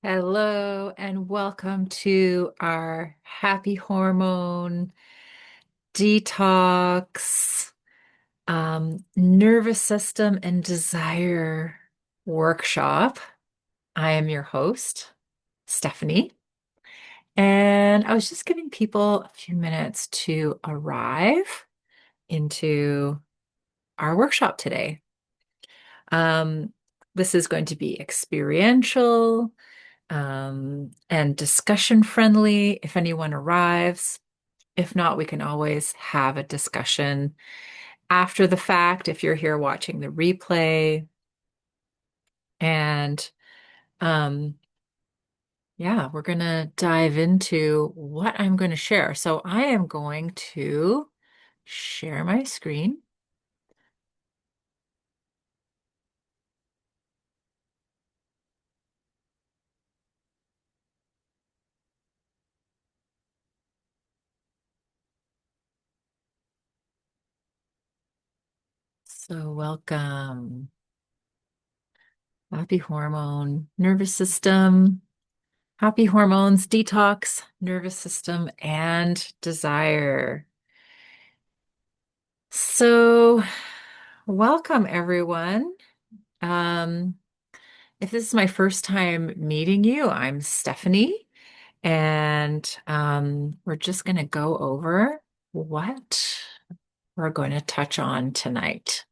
Hello and welcome to our happy hormone detox, nervous system and desire workshop. I am your host, Stephanie, and I was just giving people a few minutes to arrive into our workshop today. Um, this is going to be experiential, and discussion friendly if anyone arrives. If not, we can always have a discussion after the fact if you're here watching the replay. And um, yeah, we're going to dive into what I'm going to share. So I am going to share my screen. So welcome. Happy hormone, nervous system, happy hormones, detox, nervous system, and desire. So, welcome everyone. Um, if this is my first time meeting you, I'm Stephanie, and we're just going to go over what we're going to touch on tonight.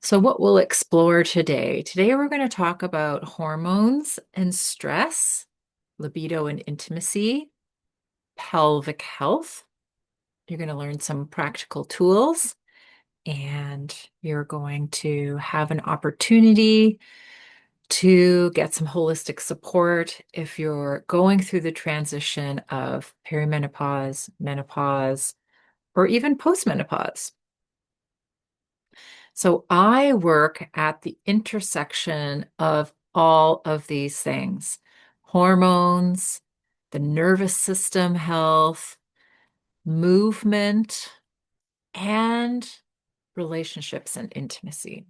So, what we'll explore today. Today, we're going to talk about hormones and stress, libido and intimacy, pelvic health. You're going to learn some practical tools, and you're going to have an opportunity to get some holistic support if you're going through the transition of perimenopause, menopause, or even postmenopause. So I work at the intersection of all of these things: hormones, the nervous system health, movement, and relationships and intimacy.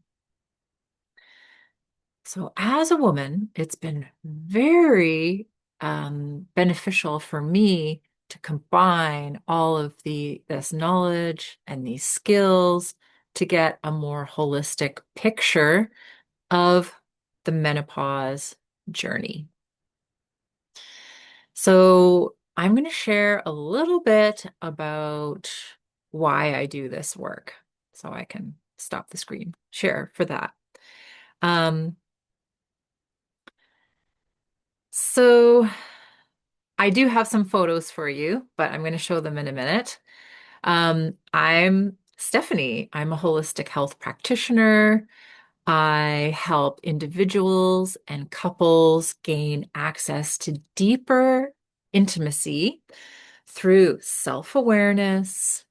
So as a woman, it's been very beneficial for me to combine all of this knowledge and these skills to get a more holistic picture of the menopause journey. So I'm going to share a little bit about why I do this work. So I can stop the screen share for that. Um, so I do have some photos for you, but I'm going to show them in a minute. I'm Stephanie. I'm a holistic health practitioner. I help individuals and couples gain access to deeper intimacy through self-awareness,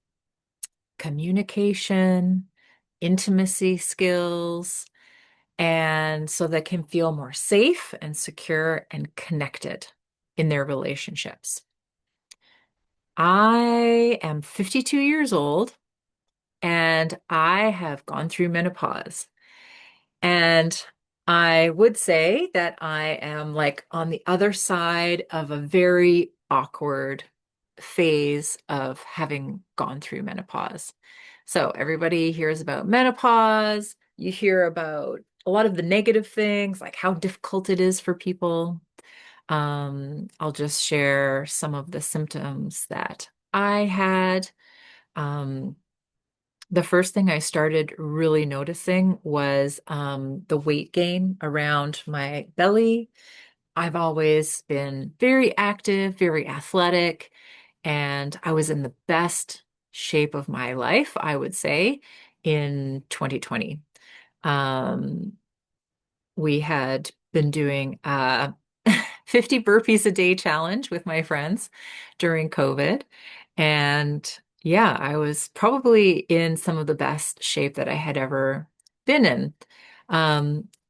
communication, intimacy skills, and so they can feel more safe and secure and connected in their relationships. I am 52 years old and I have gone through menopause. And I would say that I am like on the other side of a very awkward phase of having gone through menopause. So everybody hears about menopause. You hear about a lot of the negative things, like how difficult it is for people. I'll just share some of the symptoms that I had. Um, the first thing I started really noticing was the weight gain around my belly. I've always been very active, very athletic, and I was in the best shape of my life, I would say, in 2020. Um, we had been doing a 50 burpees a day challenge with my friends during COVID. And yeah, I was probably in some of the best shape that I had ever been in.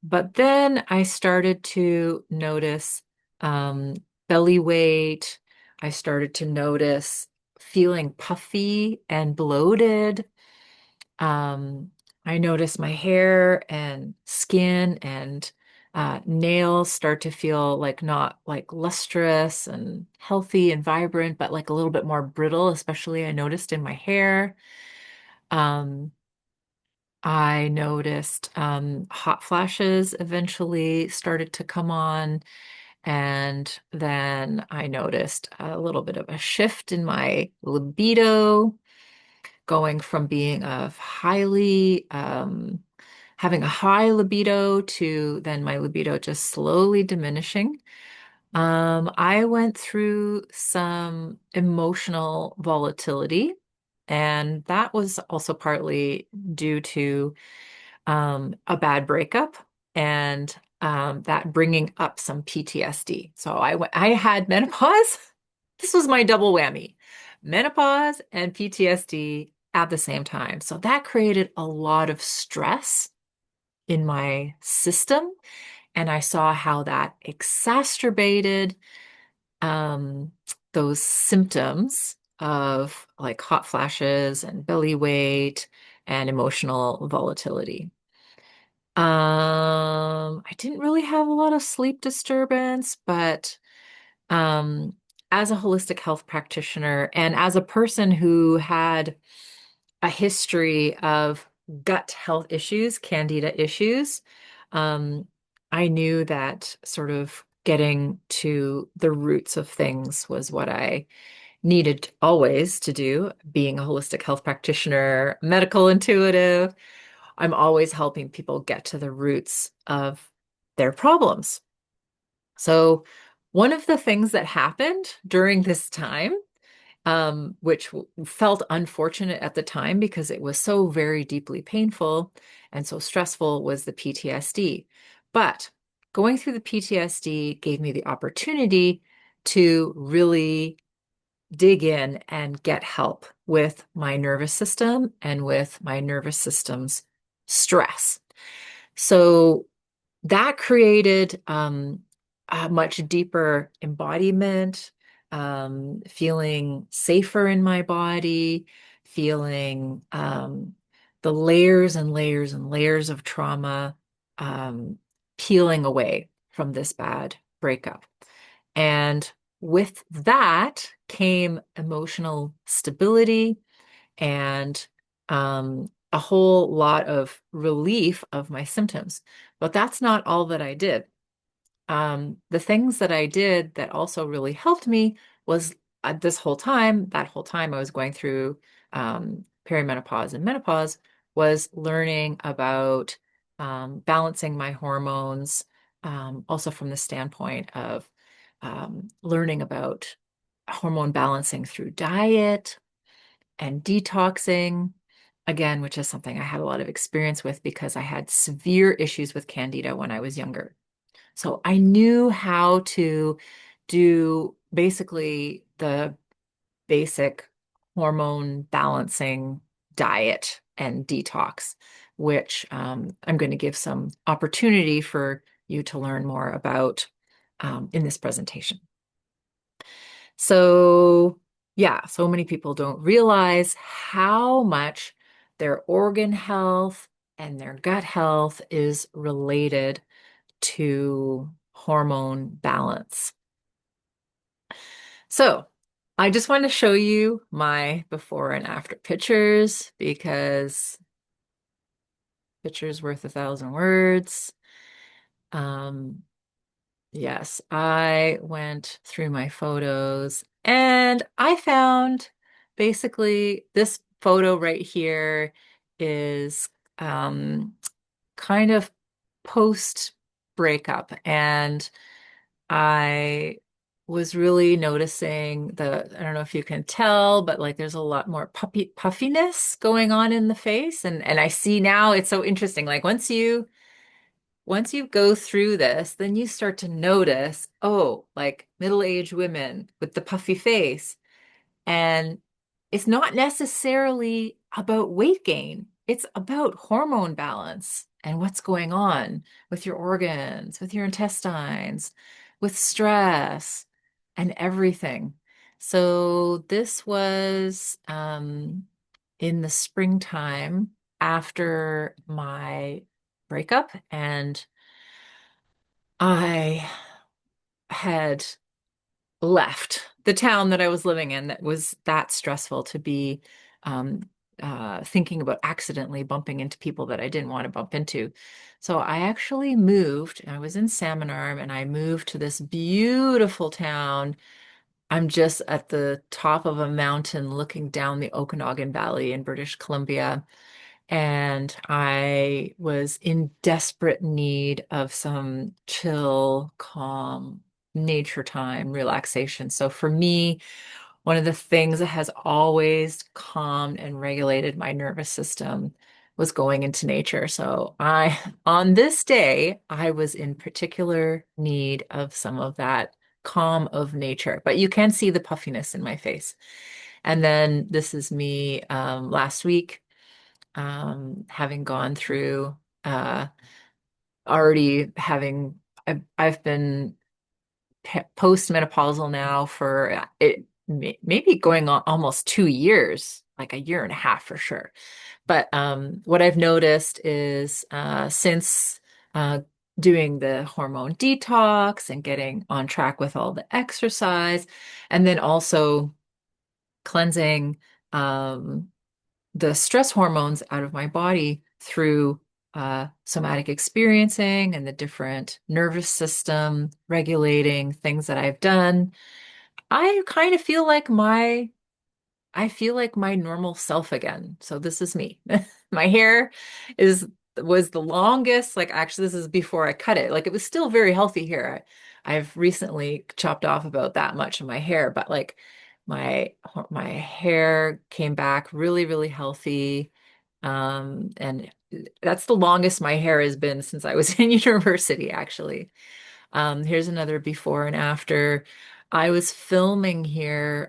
But then I started to notice um, belly weight. I started to notice feeling puffy and bloated. Um, I noticed my hair and skin and Nails start to feel like not like lustrous and healthy and vibrant, but like a little bit more brittle, especially I noticed in my hair. Um, I noticed hot flashes eventually started to come on. And then I noticed a little bit of a shift in my libido, going from being of having a high libido to then my libido just slowly diminishing. I went through some emotional volatility, and that was also partly due to a bad breakup and that bringing up some PTSD. So I had menopause. This was my double whammy, menopause and PTSD at the same time. So that created a lot of stress in my system. And I saw how that exacerbated um, those symptoms of like hot flashes and belly weight and emotional volatility. I didn't really have a lot of sleep disturbance, but um, as a holistic health practitioner and as a person who had a history of gut health issues, candida issues, um, I knew that sort of getting to the roots of things was what I needed always to do, being a holistic health practitioner, medical intuitive. I'm always helping people get to the roots of their problems. So, one of the things that happened during this time, which felt unfortunate at the time because it was so very deeply painful and so stressful, was the PTSD. But going through the PTSD gave me the opportunity to really dig in and get help with my nervous system and with my nervous system's stress. So that created a much deeper embodiment, feeling safer in my body, feeling the layers and layers and layers of trauma um, peeling away from this bad breakup. And with that came emotional stability and a whole lot of relief of my symptoms. But that's not all that I did. The things that I did that also really helped me was that whole time I was going through perimenopause and menopause, was learning about balancing my hormones, also from the standpoint of learning about hormone balancing through diet and detoxing, again, which is something I had a lot of experience with because I had severe issues with candida when I was younger. So I knew how to do basically the basic hormone balancing diet and detox, which I'm going to give some opportunity for you to learn more about in this presentation. So, yeah, so many people don't realize how much their organ health and their gut health is related to hormone balance. So, I just want to show you my before and after pictures because pictures worth 1,000 words. Um, Yes, I went through my photos and I found basically this photo right here is kind of post breakup. And I was really noticing I don't know if you can tell, but like there's a lot more puffiness going on in the face. And I see now it's so interesting. Like once you go through this, then you start to notice, oh, like middle-aged women with the puffy face. And it's not necessarily about weight gain. It's about hormone balance and what's going on with your organs, with your intestines, with stress and everything. So this was in the springtime after my breakup. And I had left the town that I was living in that was that stressful to be um, thinking about accidentally bumping into people that I didn't want to bump into. So I actually moved. I was in Salmon Arm and I moved to this beautiful town. I'm just at the top of a mountain looking down the Okanagan Valley in British Columbia. And I was in desperate need of some chill, calm nature time, relaxation. So for me, one of the things that has always calmed and regulated my nervous system was going into nature. So on this day, I was in particular need of some of that calm of nature, but you can see the puffiness in my face. And then this is me last week, having gone through uh, already having I've been postmenopausal now for it maybe going on almost 2 years, like a year and a half for sure. But what I've noticed is since uh, doing the hormone detox and getting on track with all the exercise, and then also cleansing um, the stress hormones out of my body through somatic experiencing and the different nervous system regulating things that I've done, I kind of feel like I feel like my normal self again. So this is me. My hair is was the longest, like actually this is before I cut it. Like it was still very healthy hair. I've recently chopped off about that much of my hair, but like my hair came back really, really healthy. And that's the longest my hair has been since I was in university, actually. Here's another before and after. I was filming here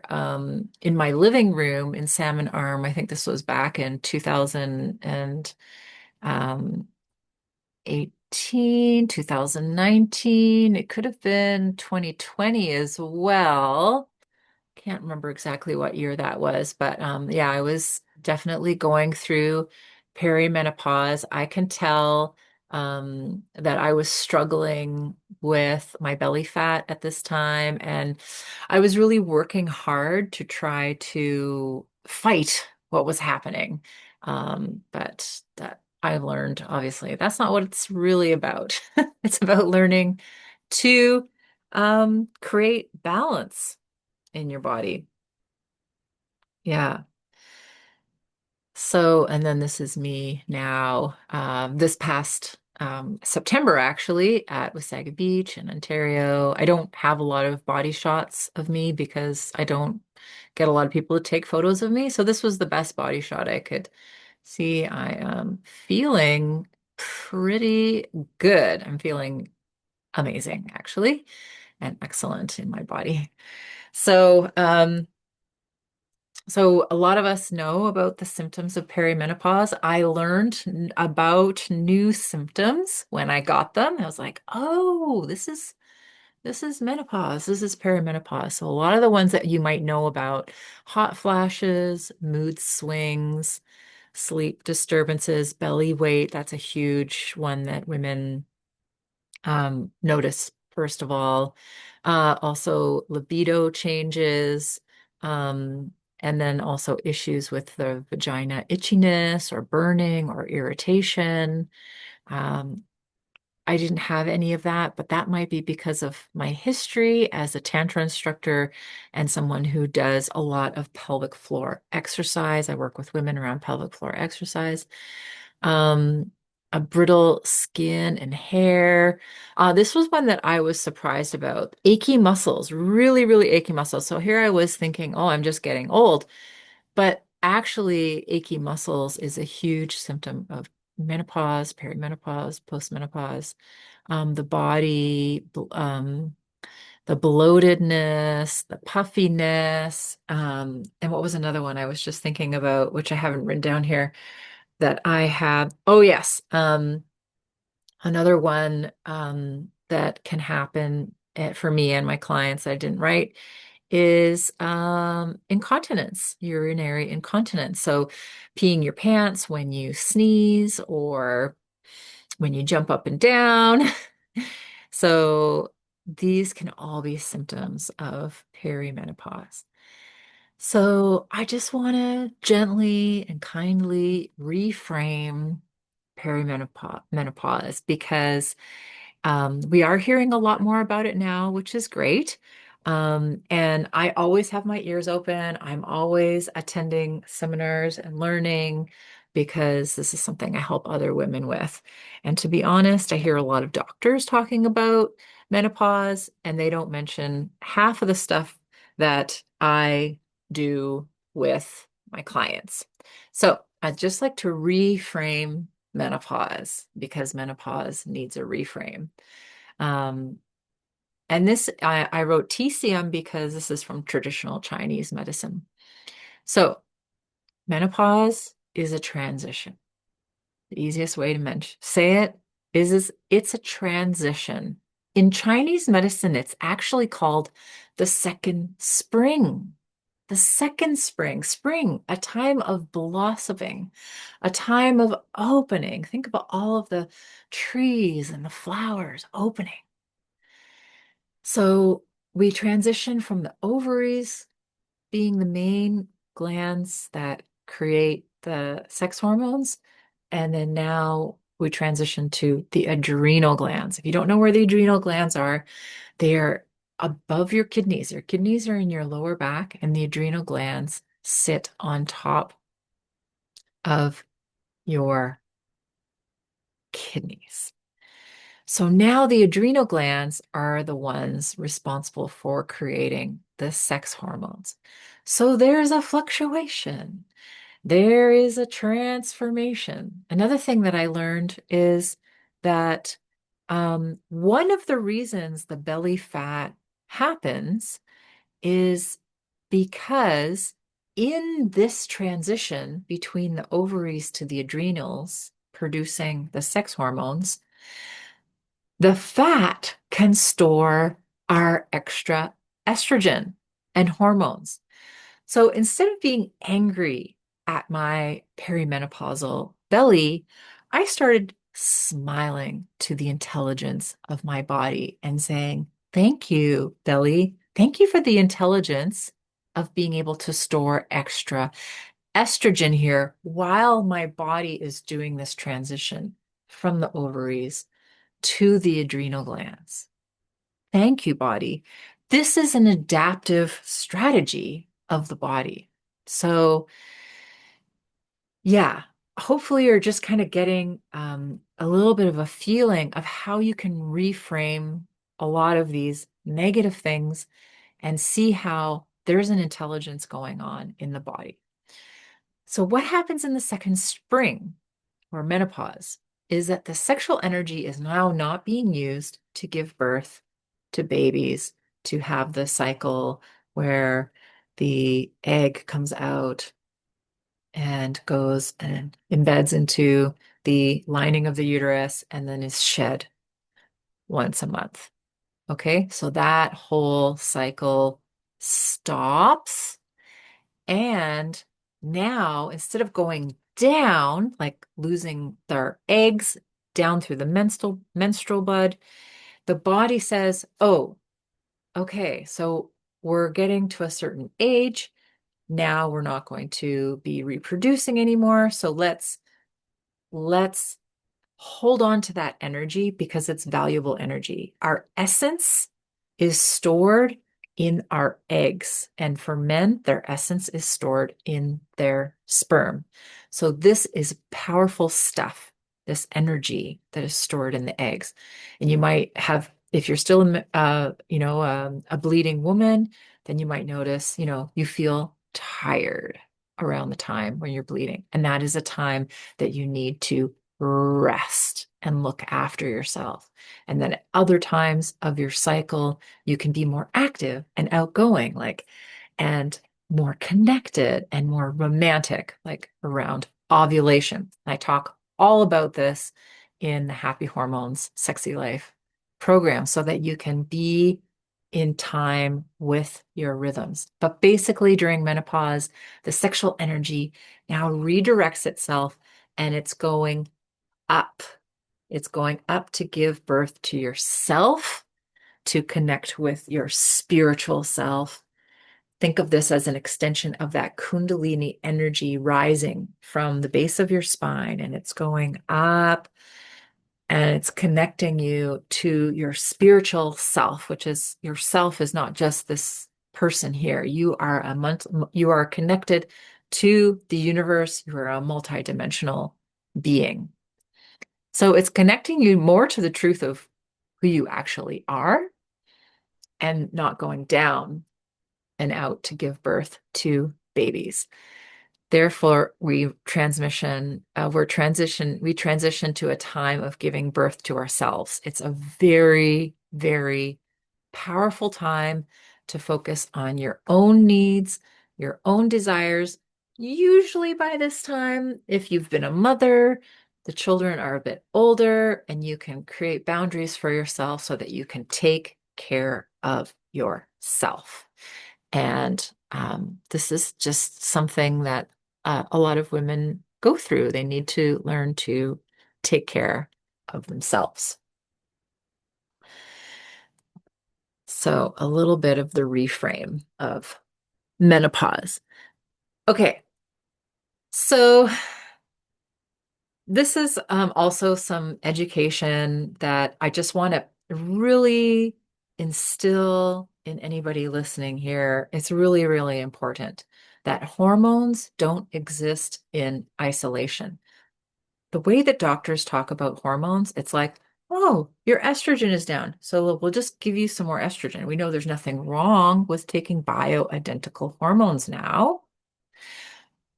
in my living room in Salmon Arm. I think this was back in 2018, 2019. It could have been 2020 as well. Can't remember exactly what year that was, but yeah, I was definitely going through perimenopause. I can tell that I was struggling with my belly fat at this time, and I was really working hard to try to fight what was happening. But that I learned, obviously, that's not what it's really about. It's about learning to create balance in your body. Yeah. So, and then this is me now, this past September, actually, at Wasaga Beach in Ontario. I don't have a lot of body shots of me because I don't get a lot of people to take photos of me. So this was the best body shot I could see. I am feeling pretty good. I'm feeling amazing, actually, and excellent in my body. So, so a lot of us know about the symptoms of perimenopause. I learned about new symptoms when I got them. I was like, "Oh, this is menopause. This is perimenopause." So a lot of the ones that you might know about, hot flashes, mood swings, sleep disturbances, belly weight, that's a huge one that women notice first of all. Also libido changes, um, and then also issues with the vagina itchiness or burning or irritation. Um, I didn't have any of that, but that might be because of my history as a Tantra instructor and someone who does a lot of pelvic floor exercise. I work with women around pelvic floor exercise. Um, a brittle skin and hair. This was one that I was surprised about. Achy muscles, really, really achy muscles. So here I was thinking, oh, I'm just getting old. But actually, achy muscles is a huge symptom of menopause, perimenopause, postmenopause. The body, the bloatedness, the puffiness. And what was another one I was just thinking about, which I haven't written down here, that I have? Oh, yes. Another one that can happen for me and my clients I didn't write is incontinence, urinary incontinence. So peeing your pants when you sneeze or when you jump up and down. So these can all be symptoms of perimenopause. So I just want to gently and kindly reframe perimenopause because we are hearing a lot more about it now, which is great. And I always have my ears open. I'm always attending seminars and learning because this is something I help other women with. And to be honest, I hear a lot of doctors talking about menopause, and they don't mention half of the stuff that I do with my clients. So I'd just like to reframe menopause because menopause needs a reframe. Um, and this, I wrote TCM because this is from traditional Chinese medicine. So menopause is a transition. The easiest way to say it is it's a transition. In Chinese medicine, it's actually called the second spring. The second spring, spring, a time of blossoming, a time of opening. Think about all of the trees and the flowers opening. So we transition from the ovaries being the main glands that create the sex hormones. And then now we transition to the adrenal glands. If you don't know where the adrenal glands are, they are above your kidneys. Your kidneys are in your lower back, and the adrenal glands sit on top of your kidneys. So now the adrenal glands are the ones responsible for creating the sex hormones. So there's a fluctuation. There is a transformation. Another thing that I learned is that one of the reasons the belly fat happens is because in this transition between the ovaries to the adrenals producing the sex hormones, the fat can store our extra estrogen and hormones. So instead of being angry at my perimenopausal belly, I started smiling to the intelligence of my body and saying, "Thank you, belly. Thank you for the intelligence of being able to store extra estrogen here while my body is doing this transition from the ovaries to the adrenal glands. Thank you, body." This is an adaptive strategy of the body. So, yeah, hopefully you're just kind of getting a little bit of a feeling of how you can reframe a lot of these negative things and see how there's an intelligence going on in the body. So, what happens in the second spring or menopause is that the sexual energy is now not being used to give birth to babies, to have the cycle where the egg comes out and goes and embeds into the lining of the uterus and then is shed once a month. Okay, so that whole cycle stops. And now, instead of going down, like losing their eggs down through the menstrual bud, the body says, "Oh, okay, so we're getting to a certain age. Now we're not going to be reproducing anymore. So let's hold on to that energy because it's valuable energy. Our essence is stored in our eggs. And for men, their essence is stored in their sperm. So this is powerful stuff, this energy that is stored in the eggs. And you might have, if you're still a bleeding woman, then you might notice, you feel tired around the time when you're bleeding. And that is a time that you need to rest and look after yourself. And then at other times of your cycle, you can be more active and outgoing, and more connected and more romantic, like around ovulation. I talk all about this in the Happy Hormones Sexy Life program so that you can be in time with your rhythms. But basically, during menopause, the sexual energy now redirects itself and it's going up. It's going up to give birth to yourself, to connect with your spiritual self. Think of this as an extension of that Kundalini energy rising from the base of your spine, and it's going up and it's connecting you to your spiritual self, which is yourself is not just this person here. You are connected to the universe. You are a multidimensional being. So it's connecting you more to the truth of who you actually are and not going down and out to give birth to babies. Therefore, we transition to a time of giving birth to ourselves. It's a very, very powerful time to focus on your own needs, your own desires. Usually by this time, if you've been a mother, the children are a bit older and you can create boundaries for yourself so that you can take care of yourself. And this is just something that a lot of women go through. They need to learn to take care of themselves. So, a little bit of the reframe of menopause. Okay, so this is also some education that I just want to really instill in anybody listening here. It's really, really important that hormones don't exist in isolation. The way that doctors talk about hormones, it's like, oh, your estrogen is down. So we'll just give you some more estrogen. We know there's nothing wrong with taking bioidentical hormones now,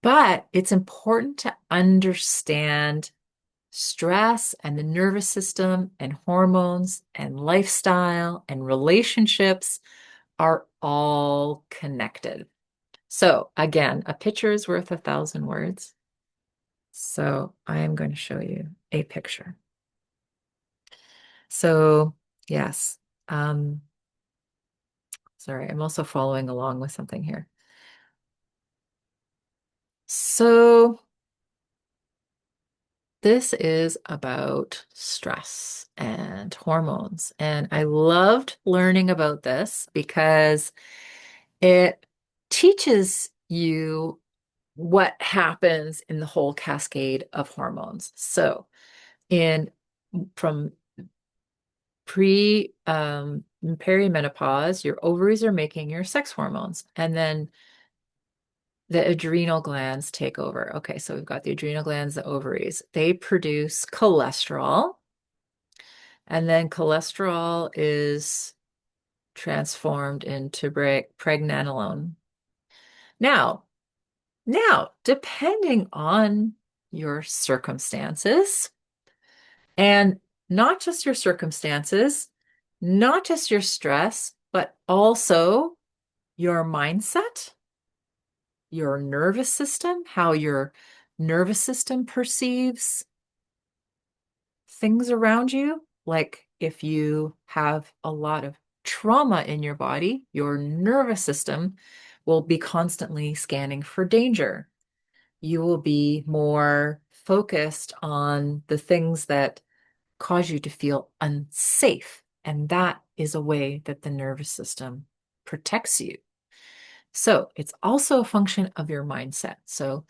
but it's important to understand stress and the nervous system and hormones and lifestyle and relationships are all connected. So again, a picture is worth 1,000 words. So I am going to show you a picture. So yes, um, sorry, I'm also following along with something here. So this is about stress and hormones. And I loved learning about this because it teaches you what happens in the whole cascade of hormones. So in from perimenopause, your ovaries are making your sex hormones, and then the adrenal glands take over. Okay, so we've got the adrenal glands, the ovaries. They produce cholesterol, and then cholesterol is transformed into pregnenolone. Now, depending on your circumstances, and not just your circumstances, not just your stress, but also your mindset, your nervous system, how your nervous system perceives things around you. Like if you have a lot of trauma in your body, your nervous system will be constantly scanning for danger. You will be more focused on the things that cause you to feel unsafe. And that is a way that the nervous system protects you. So it's also a function of your mindset. So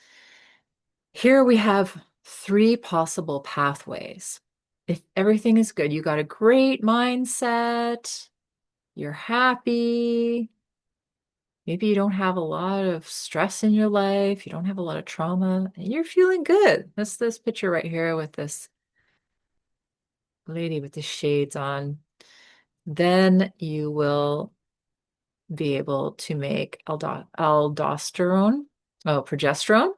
here we have three possible pathways. If everything is good, you got a great mindset, you're happy, maybe you don't have a lot of stress in your life, you don't have a lot of trauma, and you're feeling good. That's this picture right here with this lady with the shades on. Then you will be able to make aldosterone, progesterone,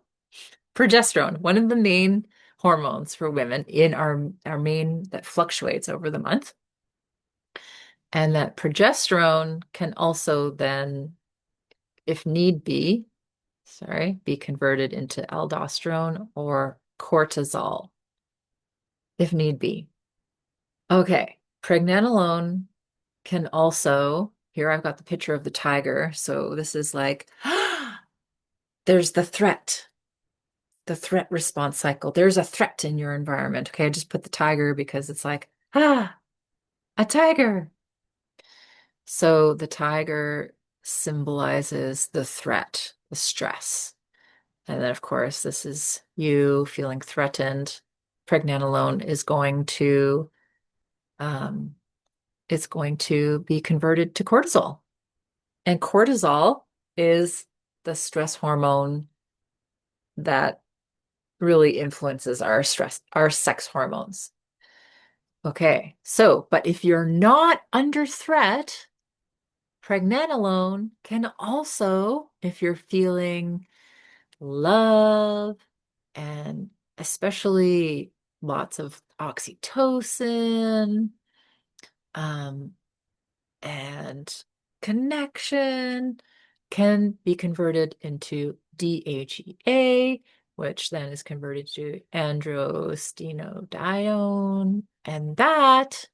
one of the main hormones for women in our main that fluctuates over the month. And that progesterone can also then, if need be, be converted into aldosterone or cortisol, if need be. Okay, pregnenolone can also, here I've got the picture of the tiger. So this is like, there's the threat. the threat response cycle. There's a threat in your environment. Okay, I just put the tiger because it's like, ah, a tiger. So the tiger symbolizes the threat, the stress. And then, of course, this is you feeling threatened. Pregnenolone um, is going to be converted to cortisol. And cortisol is the stress hormone that really influences our sex hormones. Okay, so, but if you're not under threat, pregnenolone can also, if you're feeling love and especially lots of oxytocin, um, and connection, can be converted into DHEA, which then is converted to androstenedione, and that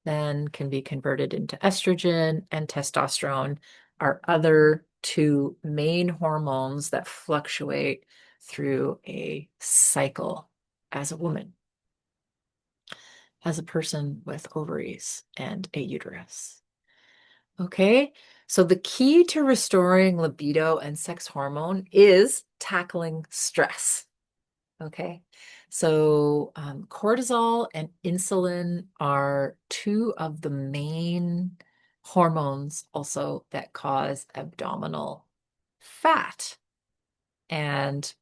then can be converted into estrogen and testosterone, are other two main hormones that fluctuate through a cycle as a woman, as a person with ovaries and a uterus. Okay, so the key to restoring libido and sex hormone is tackling stress. Okay, so cortisol and insulin are two of the main hormones also that cause abdominal fat. And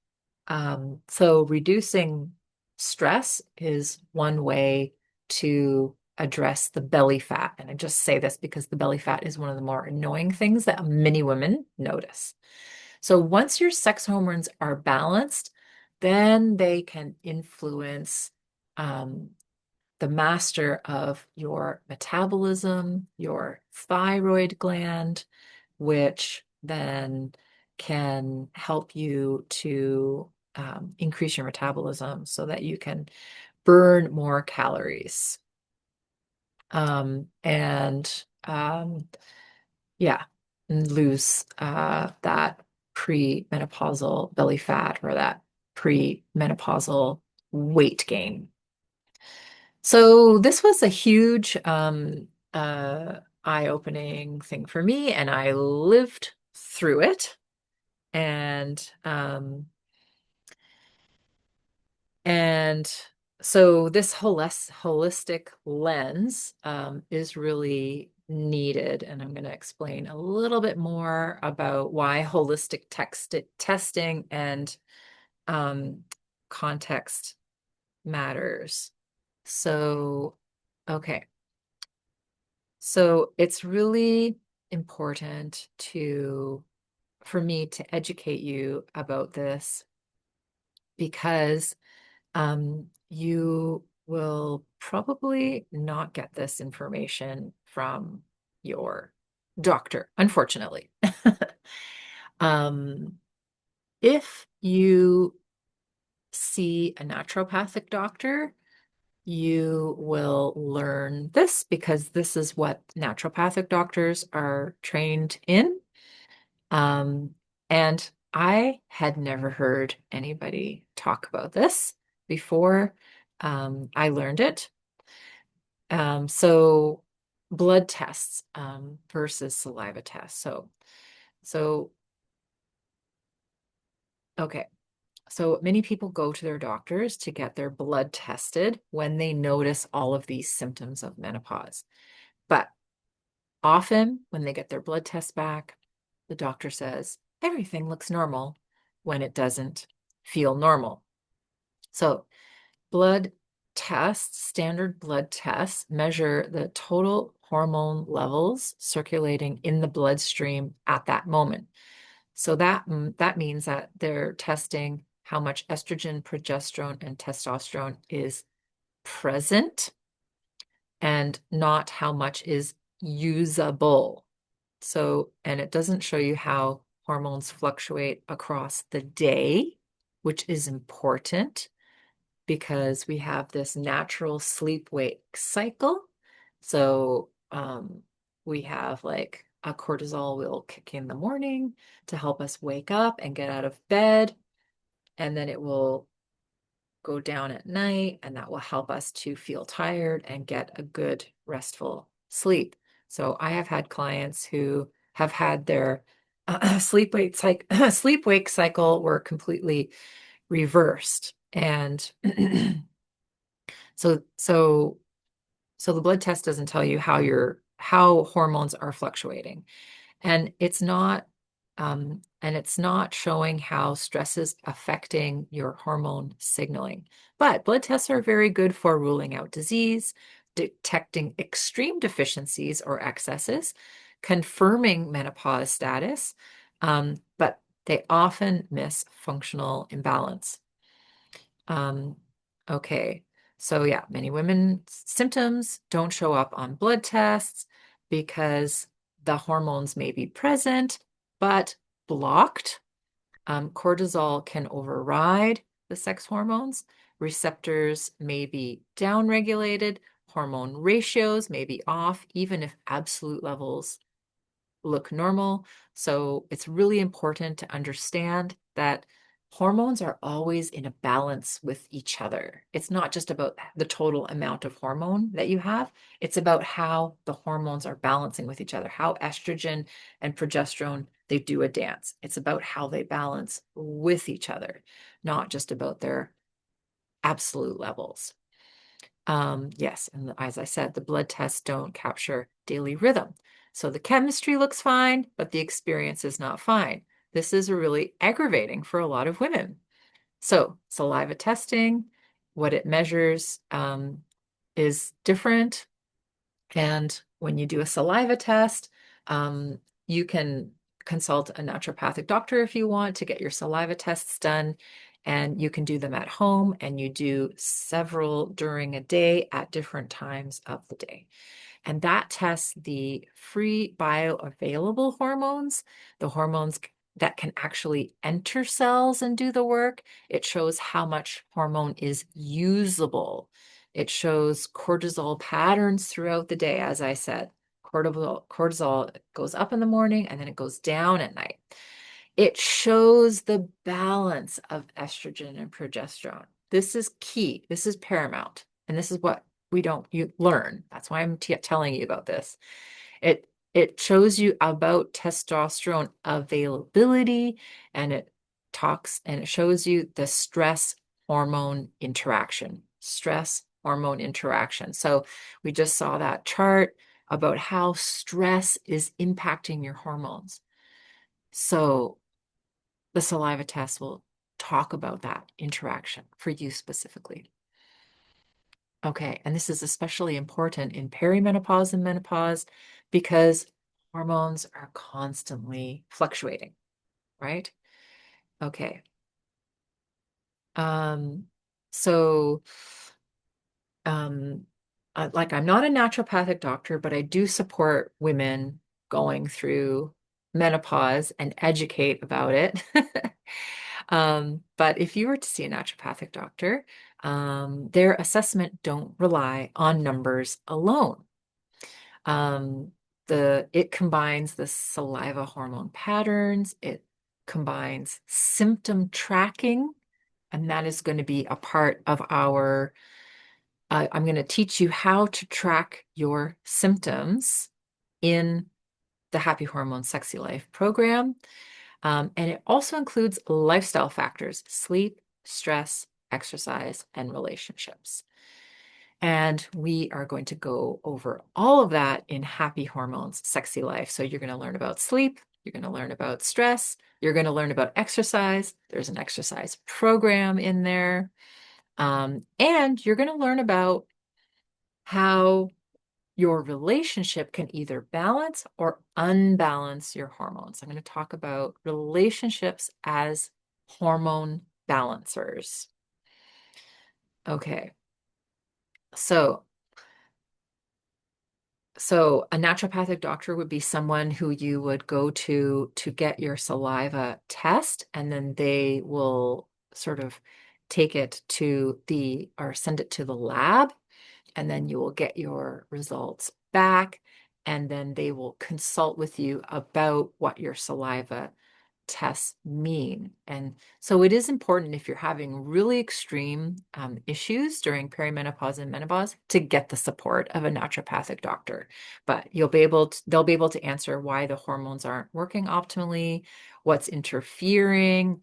so reducing stress is one way to address the belly fat. And I just say this because the belly fat is one of the more annoying things that many women notice. So once your sex hormones are balanced, then they can influence um, the master of your metabolism, your thyroid gland, which then can help you to increase your metabolism so that you can burn more calories. And yeah, and lose that premenopausal belly fat or that premenopausal weight gain. So this was a huge eye-opening thing for me, and I lived through it. And and so this holistic lens is really needed, and I'm going to explain a little bit more about why holistic testing and um, context matters. So, okay. So it's really important for me to educate you about this because you will probably not get this information from your doctor, unfortunately. Um, if you see a naturopathic doctor, you will learn this because this is what naturopathic doctors are trained in. Um, and I had never heard anybody talk about this before I learned it. So blood tests versus saliva tests. So okay. So many people go to their doctors to get their blood tested when they notice all of these symptoms of menopause. But often when they get their blood tests back, the doctor says everything looks normal when it doesn't feel normal. So blood tests, standard blood tests, measure the total hormone levels circulating in the bloodstream at that moment. So that means that they're testing how much estrogen, progesterone, and testosterone is present and not how much is usable. So, and it doesn't show you how hormones fluctuate across the day, which is important because we have this natural sleep-wake cycle. So, we have like a cortisol will kick in the morning to help us wake up and get out of bed. and then it will go down at night, and that will help us to feel tired and get a good restful sleep. So I have had clients who have had their sleep wake cycle were completely reversed. And so so so the blood test doesn't tell you how hormones are fluctuating. And it's not showing how stress is affecting your hormone signaling. But blood tests are very good for ruling out disease, detecting extreme deficiencies or excesses, confirming menopause status, but they often miss functional imbalance. Um, okay. So yeah, many women's symptoms don't show up on blood tests because the hormones may be present, but blocked. Cortisol can override the sex hormones. Receptors may be downregulated. Hormone ratios may be off, even if absolute levels look normal. So it's really important to understand that hormones are always in a balance with each other. It's not just about the total amount of hormone that you have, it's about how the hormones are balancing with each other, how estrogen and progesterone they do a dance. It's about how they balance with each other, not just about their absolute levels. Yes, and as I said, the blood tests don't capture daily rhythm. So the chemistry looks fine, but the experience is not fine. This is really aggravating for a lot of women. So saliva testing, what it measures is different. And when you do a saliva test, um, you can consult a naturopathic doctor if you want to get your saliva tests done. And you can do them at home, and you do several during a day at different times of the day. And that tests the free bioavailable hormones, the hormones that can actually enter cells and do the work. It shows how much hormone is usable. It shows cortisol patterns throughout the day, as I said. Cortisol goes up in the morning and then it goes down at night. It shows the balance of estrogen and progesterone. This is key. This is paramount. And this is what you learn. That's why I'm telling you about this. It shows you about testosterone availability, and it shows you the stress hormone interaction. Stress hormone interaction. So we just saw that chart about how stress is impacting your hormones. So the saliva test will talk about that interaction for you specifically. Okay, and this is especially important in perimenopause and menopause because hormones are constantly fluctuating, right? Okay. Um, so um, like I'm not a naturopathic doctor, but I do support women going through menopause and educate about it. But if you were to see a naturopathic doctor, their assessment don't rely on numbers alone. Um, it combines the saliva hormone patterns, it combines symptom tracking, and that is going to be a part of I'm going to teach you how to track your symptoms in the Happy Hormone Sexy Life program. And it also includes lifestyle factors, sleep, stress, exercise, and relationships. And we are going to go over all of that in Happy Hormones Sexy Life. So you're going to learn about sleep, you're going to learn about stress, you're going to learn about exercise. There's an exercise program in there. And you're going to learn about how your relationship can either balance or unbalance your hormones. I'm going to talk about relationships as hormone balancers. Okay. So, so a naturopathic doctor would be someone who you would go to get your saliva test, and then they will sort of take it or send it to the lab, and then you will get your results back, and then they will consult with you about what your saliva tests mean. And so it is important if you're having really extreme issues during perimenopause and menopause to get the support of a naturopathic doctor. But they'll be able to answer why the hormones aren't working optimally, what's interfering,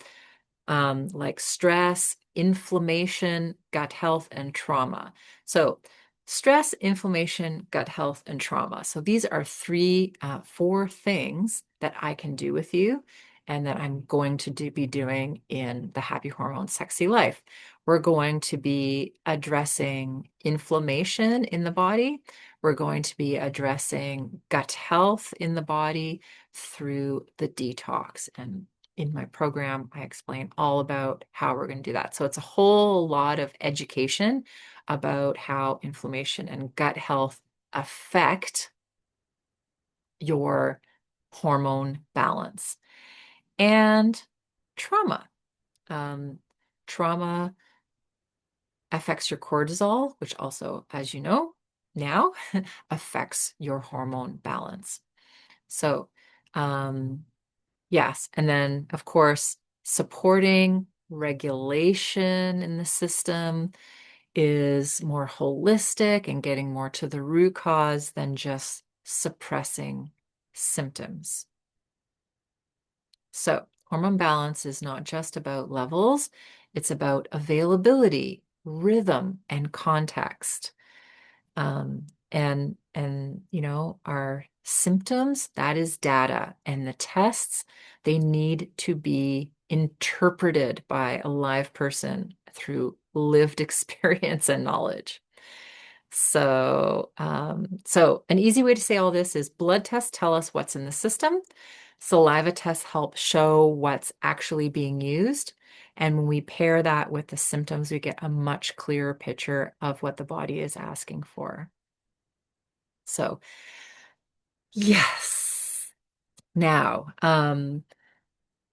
like stress, inflammation, gut health, and trauma. So, stress, inflammation, gut health, and trauma. So, these are four things that I can do with you and that I'm going to be doing in the Happy Hormone Sexy Life. We're going to be addressing inflammation in the body. We're going to be addressing gut health in the body through the detox. And in my program, I explain all about how we're going to do that. So it's a whole lot of education about how inflammation and gut health affect your hormone balance and trauma. Um, Trauma affects your cortisol, which also, as you know, now affects your hormone balance. So, yes. And then, of course, supporting regulation in the system is more holistic and getting more to the root cause than just suppressing symptoms. So, hormone balance is not just about levels, it's about availability, rhythm, and context. And our symptoms, that is data, and the tests, they need to be interpreted by a live person through lived experience and knowledge. So an easy way to say all this is blood tests tell us what's in the system. Saliva tests help show what's actually being used. And when we pair that with the symptoms, we get a much clearer picture of what the body is asking for. So, yes. Now,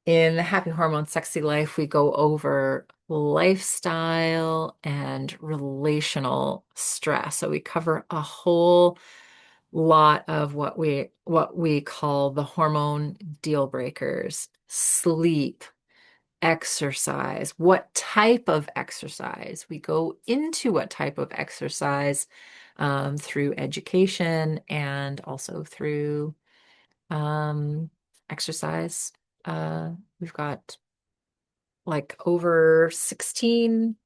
in the Happy Hormone Sexy Life, we go over lifestyle and relational stress. So we cover a whole lot of what we call the hormone deal breakers: sleep, exercise, what type of exercise. We go into what type of exercise through education and also through exercise. We've got like over 16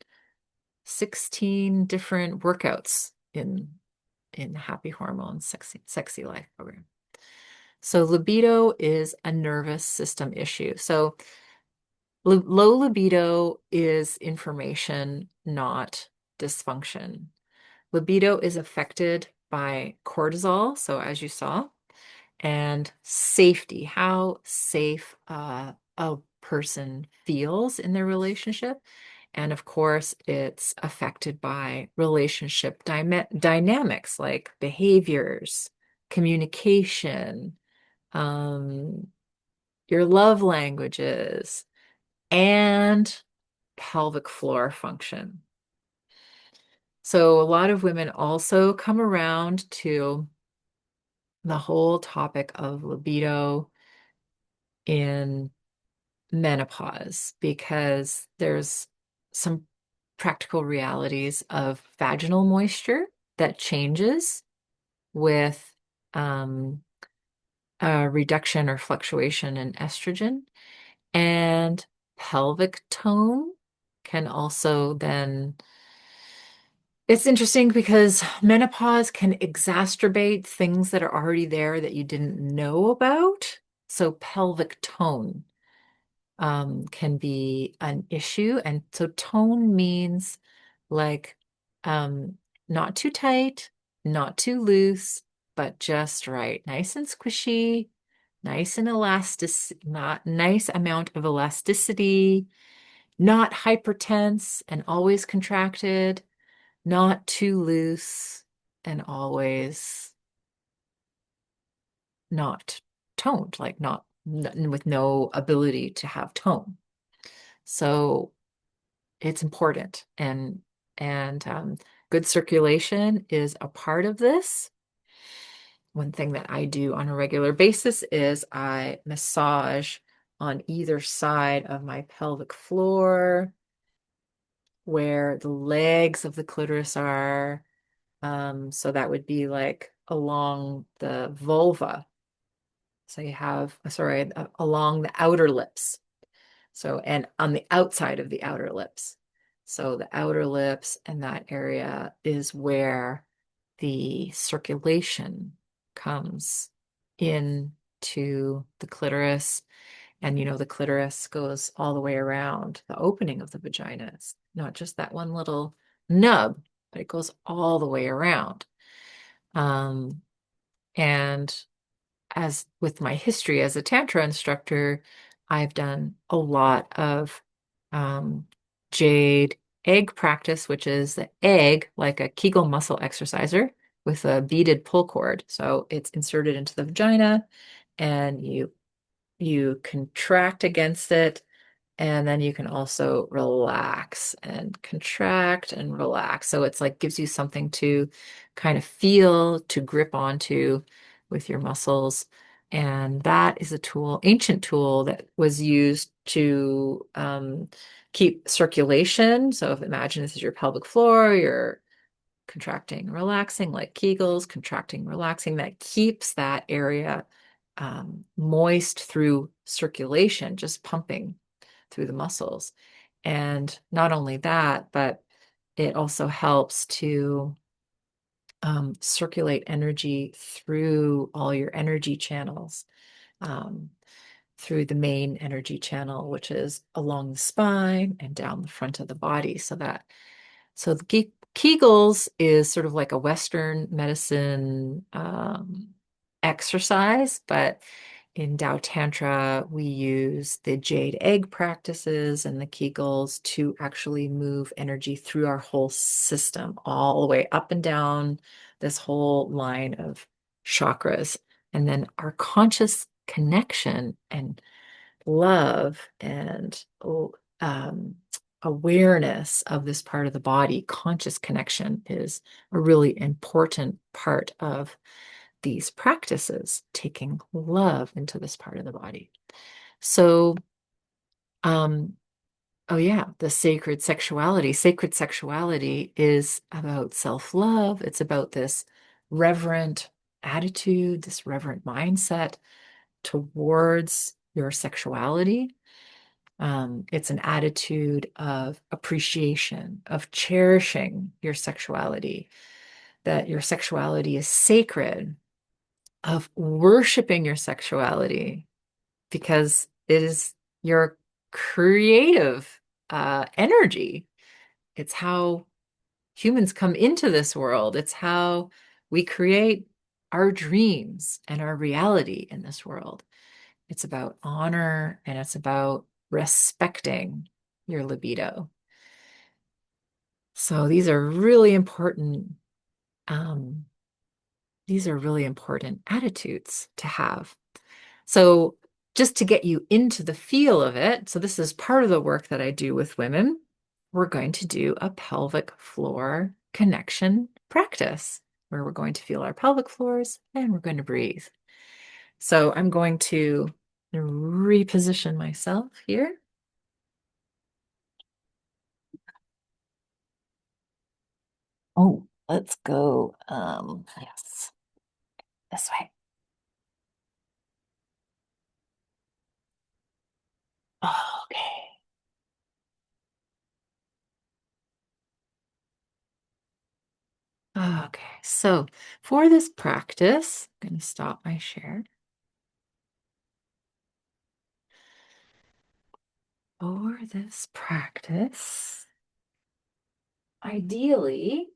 different workouts in Happy Hormones Sexy Life program. So libido is a nervous system issue. So low libido is information, not dysfunction. Libido is affected by cortisol, so as you saw, and safety, how safe a person feels in their relationship. And of course, it's affected by relationship dynamics like behaviors, communication, um, your love languages, and pelvic floor function. So a lot of women also come around to the whole topic of libido in menopause because there's some practical realities of vaginal moisture that changes with a reduction or fluctuation in estrogen, and pelvic tone can also then. It's interesting because menopause can exacerbate things that are already there that you didn't know about. So pelvic tone can be an issue. And so tone means like um, not too tight, not too loose, but just right. Nice and squishy, nice and elastic, not nice amount of elasticity, not hypertense and always contracted, not too loose and always not toned, like not with no ability to have tone. So it's important, and good circulation is a part of this. One thing that I do on a regular basis is I massage on either side of my pelvic floor, where the legs of the clitoris are. So that would be like along the vulva. So you have, sorry, along the outer lips. So, and on the outside of the outer lips. So the outer lips and that area is where the circulation comes in to the clitoris. And the clitoris goes all the way around the opening of the vagina. It's not just that one little nub, but it goes all the way around. Um, and as with my history as a Tantra instructor, I've done a lot of um, jade egg practice, which is the egg, like a Kegel muscle exerciser with a beaded pull cord. So it's inserted into the vagina and you contract against it, and then you can also relax and contract and relax. So it's like gives you something to kind of feel, to grip onto with your muscles. And that is a tool, ancient tool that was used to keep circulation. So if imagine this is your pelvic floor, you're contracting, relaxing like Kegels, contracting, relaxing, that keeps that area moist through circulation, just pumping through the muscles. And not only that, but it also helps to circulate energy through all your energy channels, um, through the main energy channel, which is along the spine and down the front of the body. So the Kegels is sort of like a Western medicine exercise, but in Tao Tantra, we use the jade egg practices and the Kegels to actually move energy through our whole system, all the way up and down this whole line of chakras. And then our conscious connection and love and um, awareness of this part of the body, conscious connection is a really important part of these practices, taking love into this part of the body. So, um, oh yeah, the sacred sexuality. Sacred sexuality is about self-love. It's about this reverent attitude, this reverent mindset towards your sexuality. It's an attitude of appreciation, of cherishing your sexuality, that your sexuality is sacred, of worshiping your sexuality because it is your creative energy. It's how humans come into this world. It's how we create our dreams and our reality in this world. It's about honor and it's about respecting your libido. So um, these are really important attitudes to have. So just to get you into the feel of it, so this is part of the work that I do with women. We're going to do a pelvic floor connection practice where we're going to feel our pelvic floors and we're going to breathe. So I'm going to reposition myself here. Oh, let's go. Yes, this way. Okay. Okay. So for this practice, I'm going to stop my share. For this practice, ideally,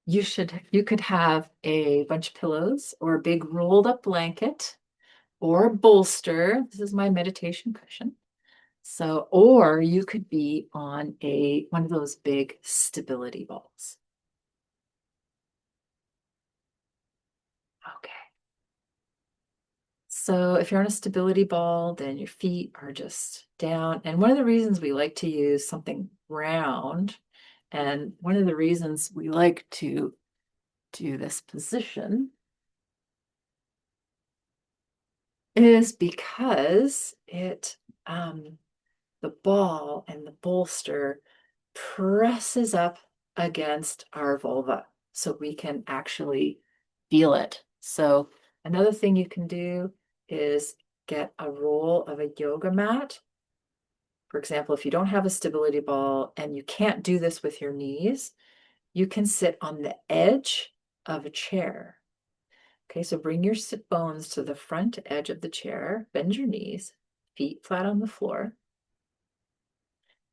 you could have a bunch of pillows or a big rolled up blanket or a bolster. This is my meditation cushion. So, or you could be on one of those big stability balls. Okay. So if you're on a stability ball, then your feet are just down. And one of the reasons we like to use something round, and one of the reasons we like to do this position is because the ball and the bolster presses up against our vulva so we can actually feel it. So another thing you can do is get a roll of a yoga mat. For example, if you don't have a stability ball and you can't do this with your knees, you can sit on the edge of a chair. Okay, so bring your sit bones to the front edge of the chair, bend your knees, feet flat on the floor,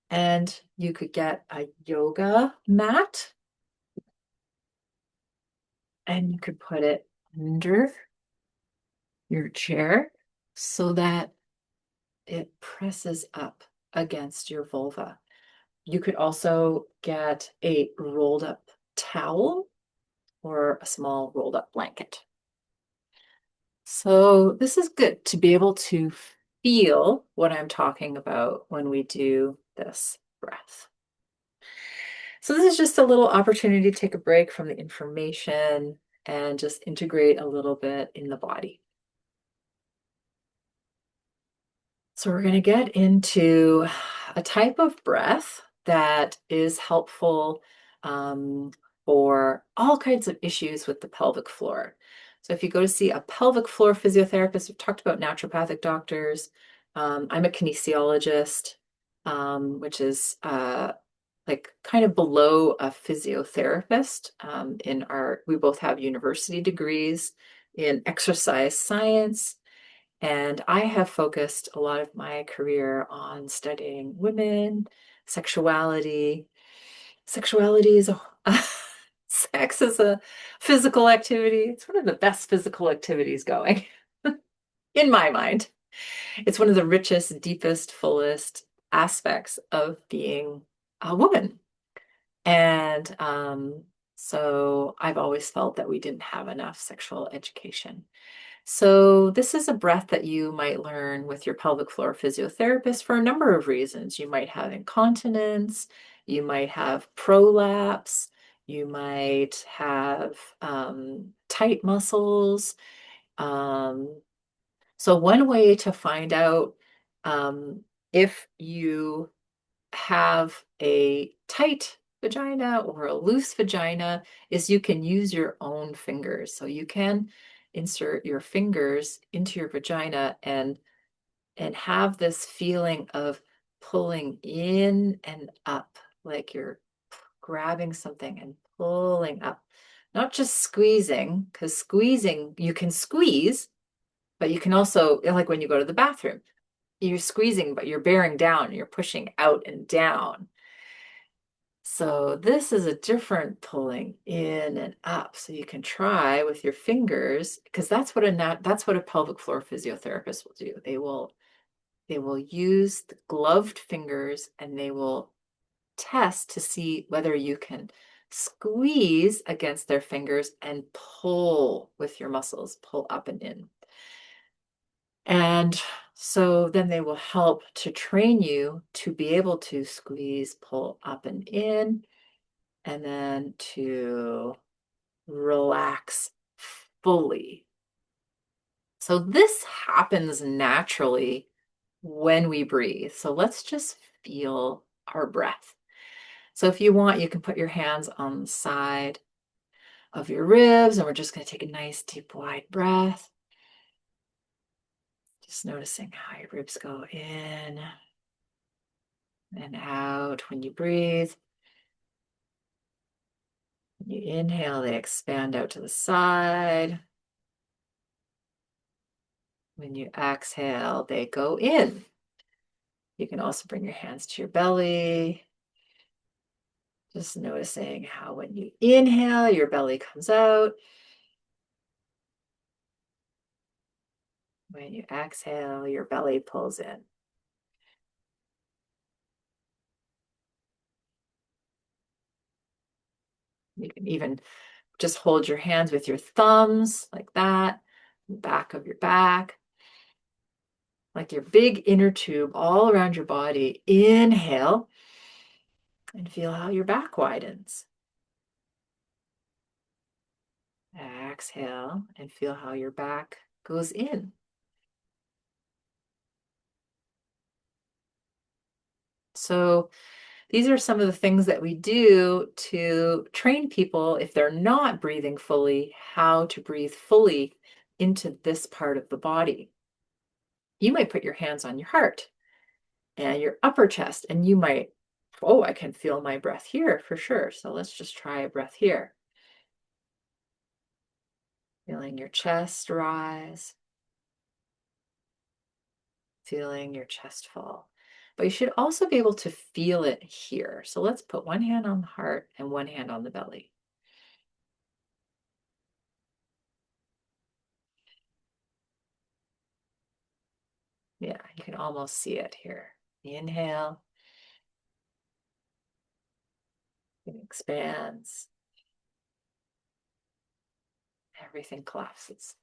and you could get a yoga mat and you could put it under your chair so that it presses up against your vulva. You could also get a rolled up towel or a small rolled up blanket. So this is good to be able to feel what I'm talking about when we do this breath. So this is just a little opportunity to take a break from the information and just integrate a little bit in the body. So we're going to get into a type of breath that is helpful for all kinds of issues with the pelvic floor. So if you go to see a pelvic floor physiotherapist, we've talked about naturopathic doctors. I'm a kinesiologist, which is like kind of below a physiotherapist. We both have university degrees in exercise science. And I have focused a lot of my career on studying women, sexuality. Sexuality is sex is a physical activity. It's one of the best physical activities going, in my mind. It's one of the richest, deepest, fullest aspects of being a woman. And so I've always felt that we didn't have enough sexual education. So this is a breath that you might learn with your pelvic floor physiotherapist for a number of reasons. You might have incontinence, you might have prolapse, you might have tight muscles. Um, so one way to find out if you have a tight vagina or a loose vagina is you can use your own fingers. So you can insert your fingers into your vagina and have this feeling of pulling in and up, like you're grabbing something and pulling up. Not just squeezing, because squeezing, you can squeeze, but you can also, like when you go to the bathroom, you're squeezing, but you're bearing down, you're pushing out and down. So this is a different pulling in and up. So you can try with your fingers, because that's what a pelvic floor physiotherapist will do. They will use the gloved fingers and they will test to see whether you can squeeze against their fingers and pull with your muscles, pull up and in. And so then they will help to train you to be able to squeeze, pull up and in, and then to relax fully. So this happens naturally when we breathe. So let's just feel our breath. So if you want, you can put your hands on the side of your ribs, and we're just going to take a nice, deep, wide breath. Just noticing how your ribs go in and out when you breathe. When you inhale, they expand out to the side. When you exhale, they go in. You can also bring your hands to your belly. Just noticing how when you inhale, your belly comes out. When you exhale, your belly pulls in. You can even just hold your hands with your thumbs like that, back of your back, like your big inner tube all around your body. Inhale and feel how your back widens. Exhale and feel how your back goes in. So these are some of the things that we do to train people, if they're not breathing fully, how to breathe fully into this part of the body. You might put your hands on your heart and your upper chest, and you might, oh, I can feel my breath here for sure. So let's just try a breath here. Feeling your chest rise, feeling your chest fall. But you should also be able to feel it here. So let's put one hand on the heart and one hand on the belly. Yeah, you can almost see it here. Inhale, it expands, everything collapses.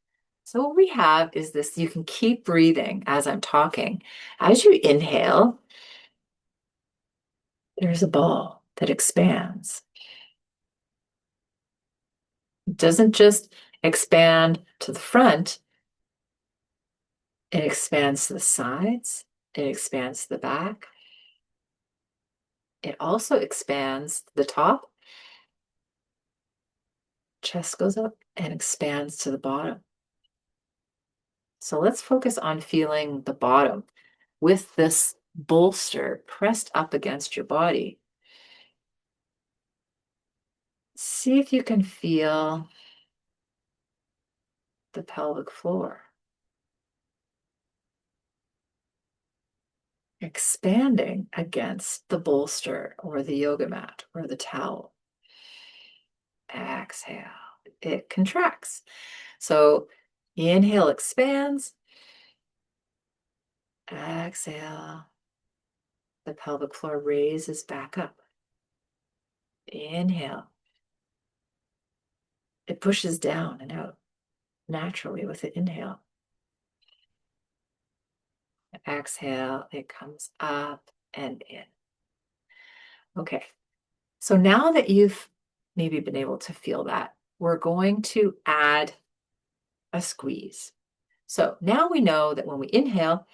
So what we have is this, you can keep breathing as I'm talking. As you inhale, there's a ball that expands. It doesn't just expand to the front, it expands to the sides, it expands to the back. It also expands the top, chest goes up and expands to the bottom. So let's focus on feeling the bottom with this bolster pressed up against your body. See if you can feel the pelvic floor expanding against the bolster or the yoga mat or the towel. Exhale, it contracts. So inhale, expands. Exhale, the pelvic floor raises back up. Inhale, it pushes down and out naturally with the inhale. Exhale, it comes up and in. Okay, so now that you've maybe been able to feel that, we're going to add a squeeze. So now we know that when we inhale,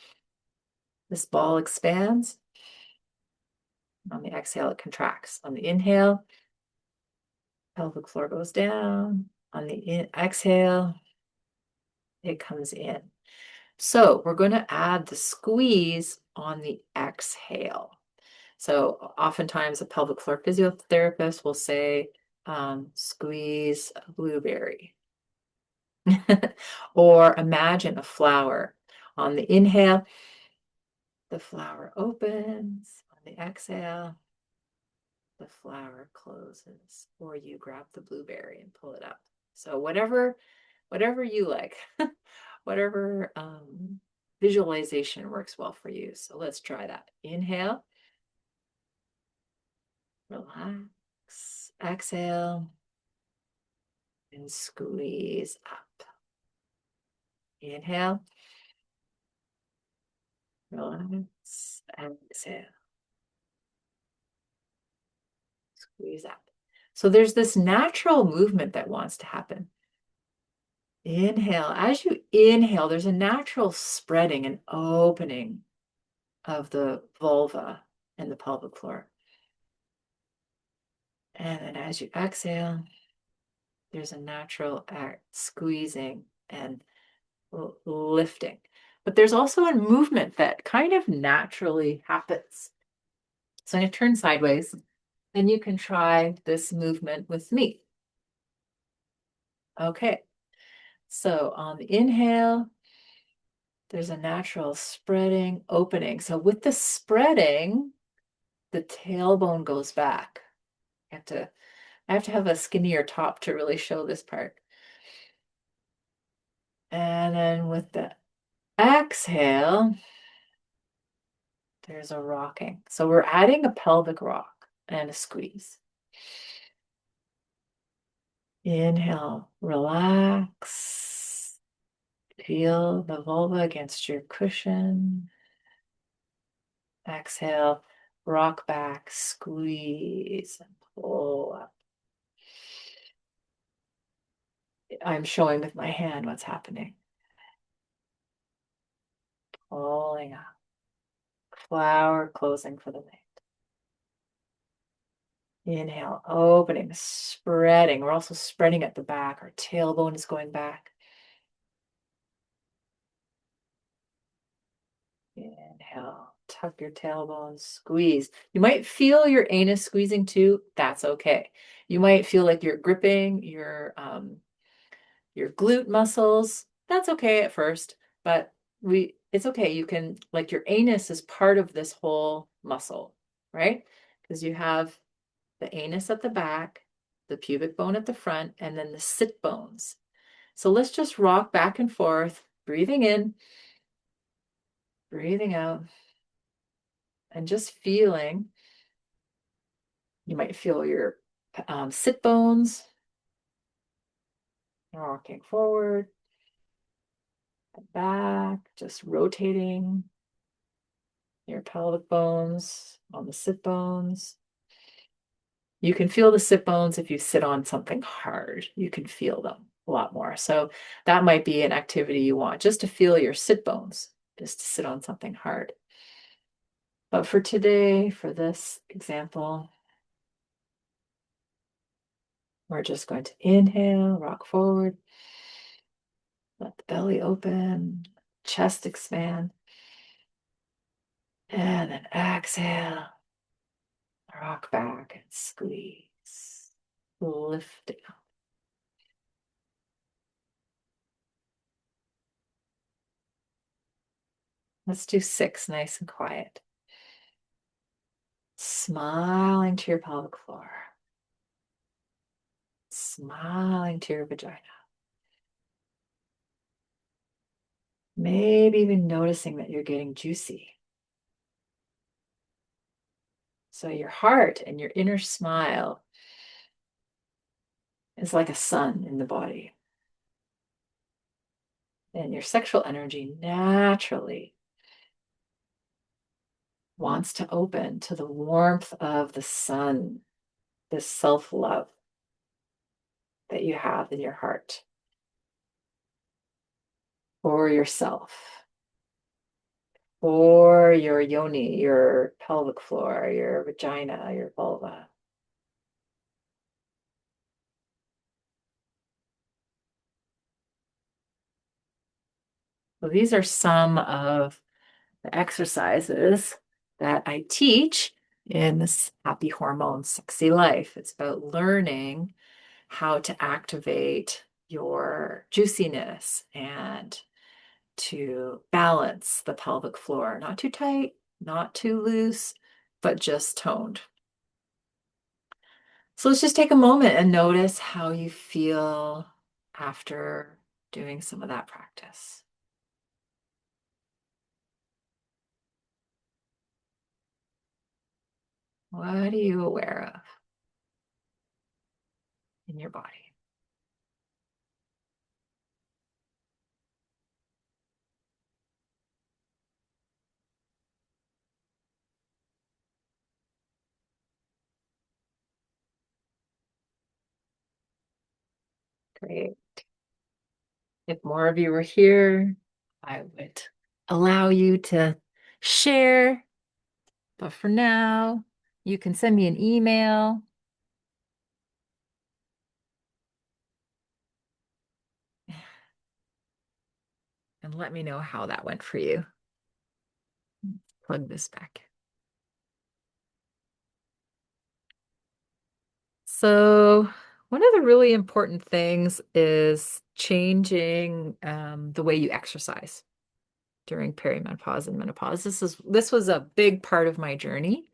this ball expands. On the exhale, it contracts. On the inhale, pelvic floor goes down. On the exhale, it comes in. So we're going to add the squeeze on the exhale. So oftentimes a pelvic floor physiotherapist will say, squeeze a blueberry. Or imagine a flower. On the inhale, the flower opens. On the exhale, the flower closes. Or you grab the blueberry and pull it up. So whatever you like, whatever visualization works well for you. So let's try that. Inhale, relax, exhale, and squeeze up. Inhale, relax, exhale, squeeze up. So there's this natural movement that wants to happen. Inhale. As you inhale, there's a natural spreading and opening of the vulva and the pelvic floor. And then as you exhale, there's a natural squeezing and lifting. But there's also a movement that kind of naturally happens. So I'm going to turn sideways, and you can try this movement with me. Okay. So on the inhale, there's a natural spreading, opening. So with the spreading, the tailbone goes back. I have to have a skinnier top to really show this part. And then with the exhale, there's a rocking. So we're adding a pelvic rock and a squeeze. Inhale, relax. Feel the vulva against your cushion. Exhale, rock back, squeeze, and pull up. I'm showing with my hand what's happening. Pulling up. Flower closing for the night. Inhale, opening, spreading. We're also spreading at the back. Our tailbone is going back. Inhale, tuck your tailbone, squeeze. You might feel your anus squeezing too. That's okay. You might feel like you're gripping your glute muscles. That's okay at first, but it's okay. You can, like, your anus is part of this whole muscle, right? Because you have the anus at the back, the pubic bone at the front, and then the sit bones. So let's just rock back and forth, breathing in, breathing out, and just feeling. You might feel your sit bones rocking forward, back, just rotating your pelvic bones on the sit bones. You can feel the sit bones if you sit on something hard. You can feel them a lot more. So that might be an activity you want, just to feel your sit bones, just to sit on something hard. But for today, for this example, we're just going to inhale, rock forward, let the belly open, chest expand, and then exhale, rock back and squeeze, lifting up. Let's do 6, nice and quiet. Smiling to your pelvic floor, smiling to your vagina. Maybe even noticing that you're getting juicy. So your heart and your inner smile is like a sun in the body. And your sexual energy naturally wants to open to the warmth of the sun, this self-love that you have in your heart for yourself, for your yoni, your pelvic floor, your vagina, your vulva. So these are some of the exercises that I teach in this Happy Hormone Sexy Life. It's about learning how to activate your juiciness and to balance the pelvic floor. Not too tight, not too loose, but just toned. So let's just take a moment and notice how you feel after doing some of that practice. What are you aware of in your body? Great. If more of you were here, I would allow you to share. But for now, you can send me an email and let me know how that went for you. Plug this back. So, one of the really important things is changing the way you exercise during perimenopause and menopause. This was a big part of my journey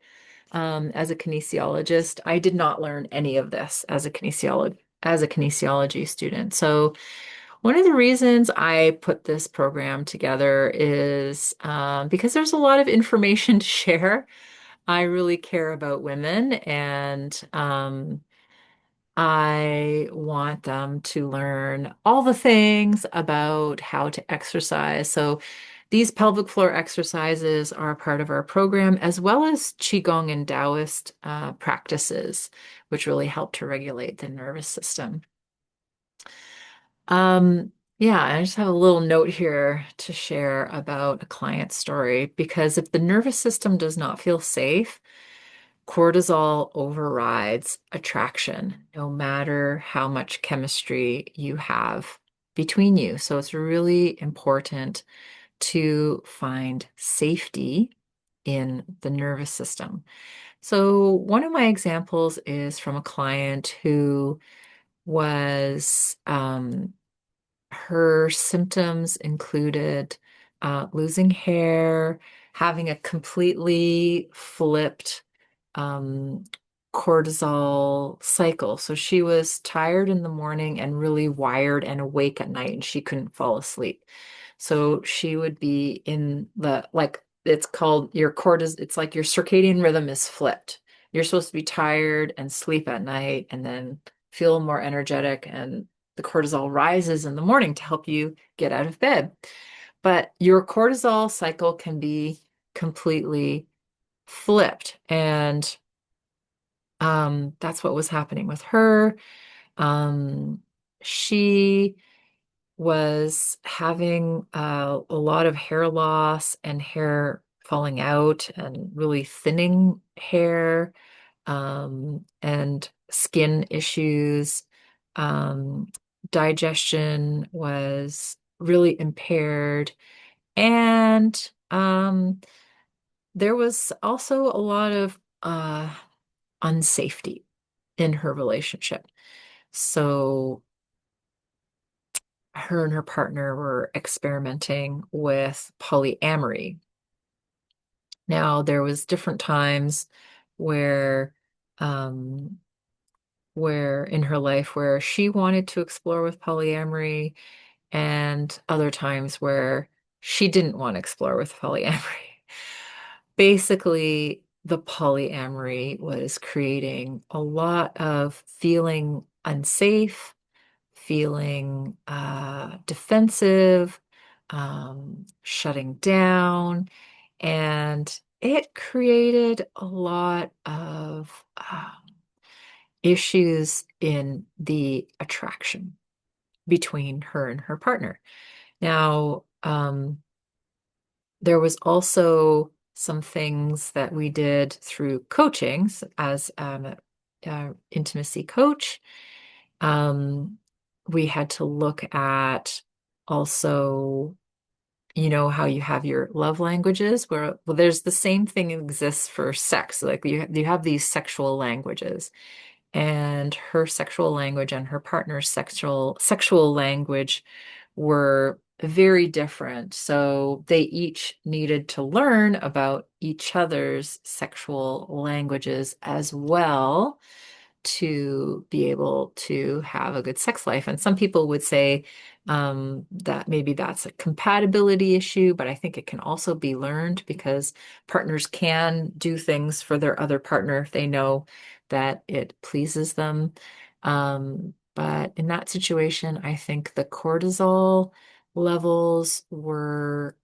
as a kinesiologist. I did not learn any of this as a kinesiology student. So one of the reasons I put this program together is because there's a lot of information to share. I really care about women, and I want them to learn all the things about how to exercise. So these pelvic floor exercises are a part of our program, as well as Qigong and Taoist practices, which really help to regulate the nervous system. Yeah, I just have a little note here to share about a client story, because if the nervous system does not feel safe, cortisol overrides attraction, no matter how much chemistry you have between you. So it's really important to find safety in the nervous system. So one of my examples is from a client who was her symptoms included losing hair, having a completely flipped um, cortisol cycle. So she was tired in the morning and really wired and awake at night, and she couldn't fall asleep. So she would be in the, like, it's called your cortis, it's like your circadian rhythm is flipped. You're supposed to be tired and sleep at night and then feel more energetic, and the cortisol rises in the morning to help you get out of bed. But your cortisol cycle can be completely flipped. And that's what was happening with her. She was having a lot of hair loss and hair falling out and really thinning hair, and skin issues. Um, Digestion was really impaired. And there was also a lot of unsafety in her relationship. So her and her partner were experimenting with polyamory. Now, there was different times where um, where in her life where she wanted to explore with polyamory, and other times where she didn't want to explore with polyamory. Basically, the polyamory was creating a lot of feeling unsafe, feeling defensive, shutting down, and it created a lot of issues in the attraction between her and her partner. Now, there was also some things that we did through coaching as intimacy coach. Um, we had to look at also, how you have your love languages, where, well, there's the same thing exists for sex. Like you have these sexual languages, and her sexual language and her partner's sexual language were very different. So they each needed to learn about each other's sexual languages as well to be able to have a good sex life. And some people would say that maybe that's a compatibility issue, but I think it can also be learned because partners can do things for their other partner if they know that it pleases them. But in that situation, I think the cortisol levels were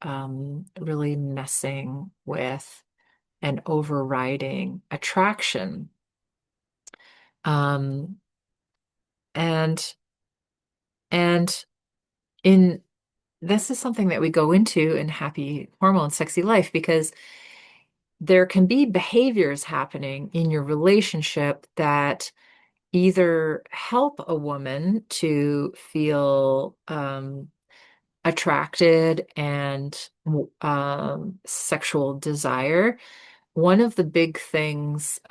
really messing with and overriding attraction. Um, and and in this is something that we go into in Happy Hormone Sexy Life, because there can be behaviors happening in your relationship that either help a woman to feel attracted and sexual desire. One of the big things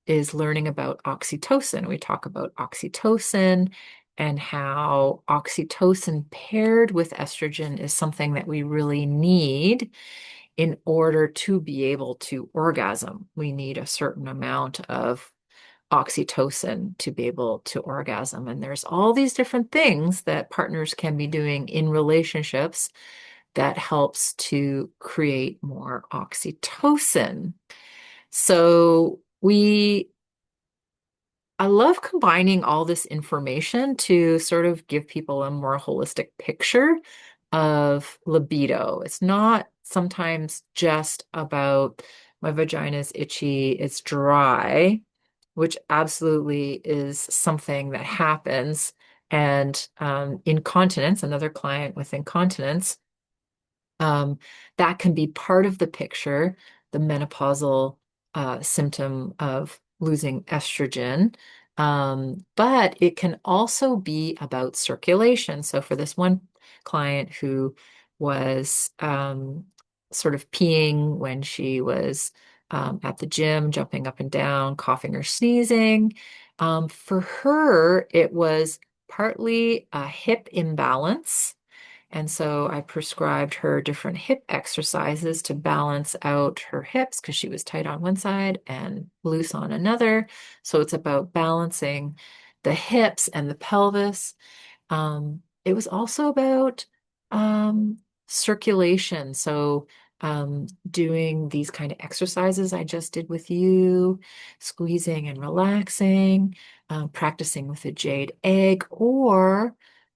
is learning about oxytocin. We talk about oxytocin and how oxytocin paired with estrogen is something that we really need in order to be able to orgasm. We need a certain amount of oxytocin to be able to orgasm. And there's all these different things that partners can be doing in relationships that helps to create more oxytocin. So I love combining all this information to sort of give people a more holistic picture of libido. It's not sometimes just about my vagina is itchy, it's dry, which absolutely is something that happens. And incontinence, another client with incontinence, um, that can be part of the picture, the menopausal symptom of losing estrogen. But it can also be about circulation. So for this one client who was sort of peeing when she was at the gym, jumping up and down, coughing or sneezing, for her, it was partly a hip imbalance. And so I prescribed her different hip exercises to balance out her hips because she was tight on one side and loose on another. So it's about balancing the hips and the pelvis. It was also about circulation. So doing these kind of exercises I just did with you, squeezing and relaxing, practicing with a jade egg, or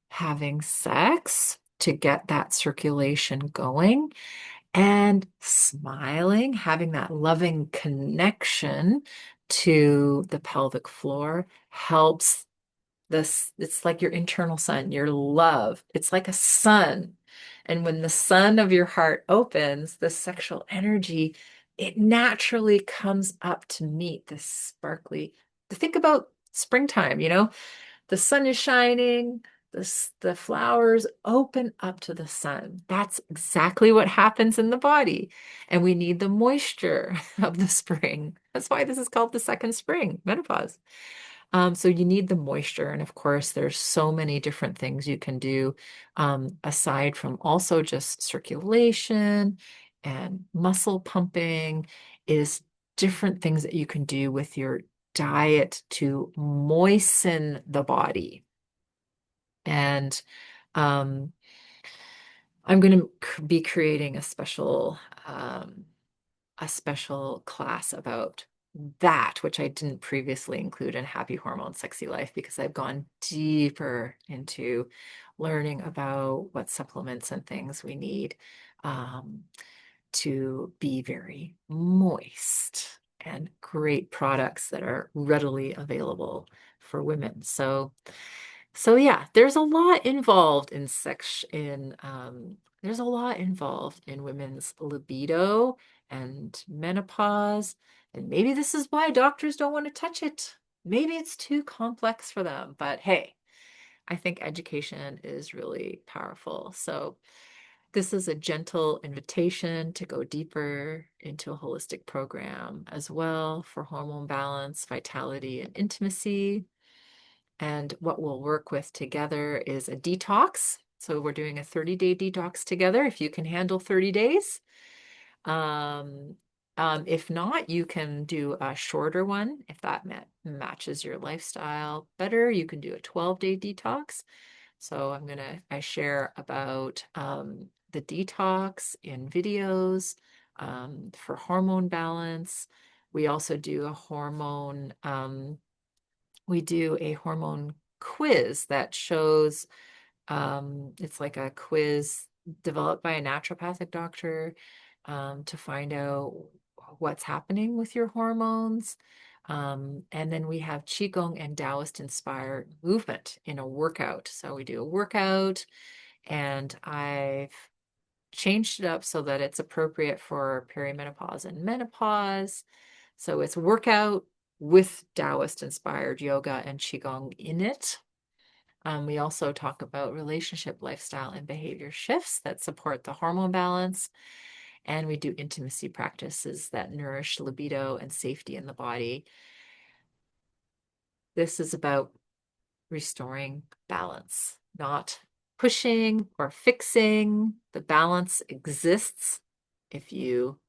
having sex to get that circulation going, and smiling, having that loving connection to the pelvic floor helps this. It's like your internal sun, your love. It's like a sun. And when the sun of your heart opens, the sexual energy, it naturally comes up to meet this sparkly. Think about springtime, the sun is shining, the flowers open up to the sun. That's exactly what happens in the body. And we need the moisture of the spring. That's why this is called the second spring, menopause. So you need the moisture. And of course, there's so many different things you can do aside from also just circulation and muscle pumping, is different things that you can do with your diet to moisten the body. And um, I'm going to be creating a special class about that, which I didn't previously include in Happy Hormone Sexy Life, because I've gone deeper into learning about what supplements and things we need um, to be very moist, and great products that are readily available for women. So yeah, there's a lot involved in there's a lot involved in women's libido and menopause. And maybe this is why doctors don't want to touch it. Maybe it's too complex for them. But hey, I think education is really powerful. So this is a gentle invitation to go deeper into a holistic program as well for hormone balance, vitality, and intimacy. And what we'll work with together is a detox. So we're doing a 30-day detox together if you can handle 30 days. Um, if not, you can do a shorter one if that matches your lifestyle better. You can do a 12-day detox. So I share about the detox in videos for hormone balance. We also do we do a hormone quiz that shows, it's like a quiz developed by a naturopathic doctor to find out what's happening with your hormones. And then we have Qigong and Taoist inspired movement in a workout. So we do a workout, and I've changed it up so that it's appropriate for perimenopause and menopause. So it's workout with Taoist inspired yoga and Qigong in it. We also talk about relationship, lifestyle, and behavior shifts that support the hormone balance. And we do intimacy practices that nourish libido and safety in the body. This is about restoring balance, not pushing or fixing. The balance exists if you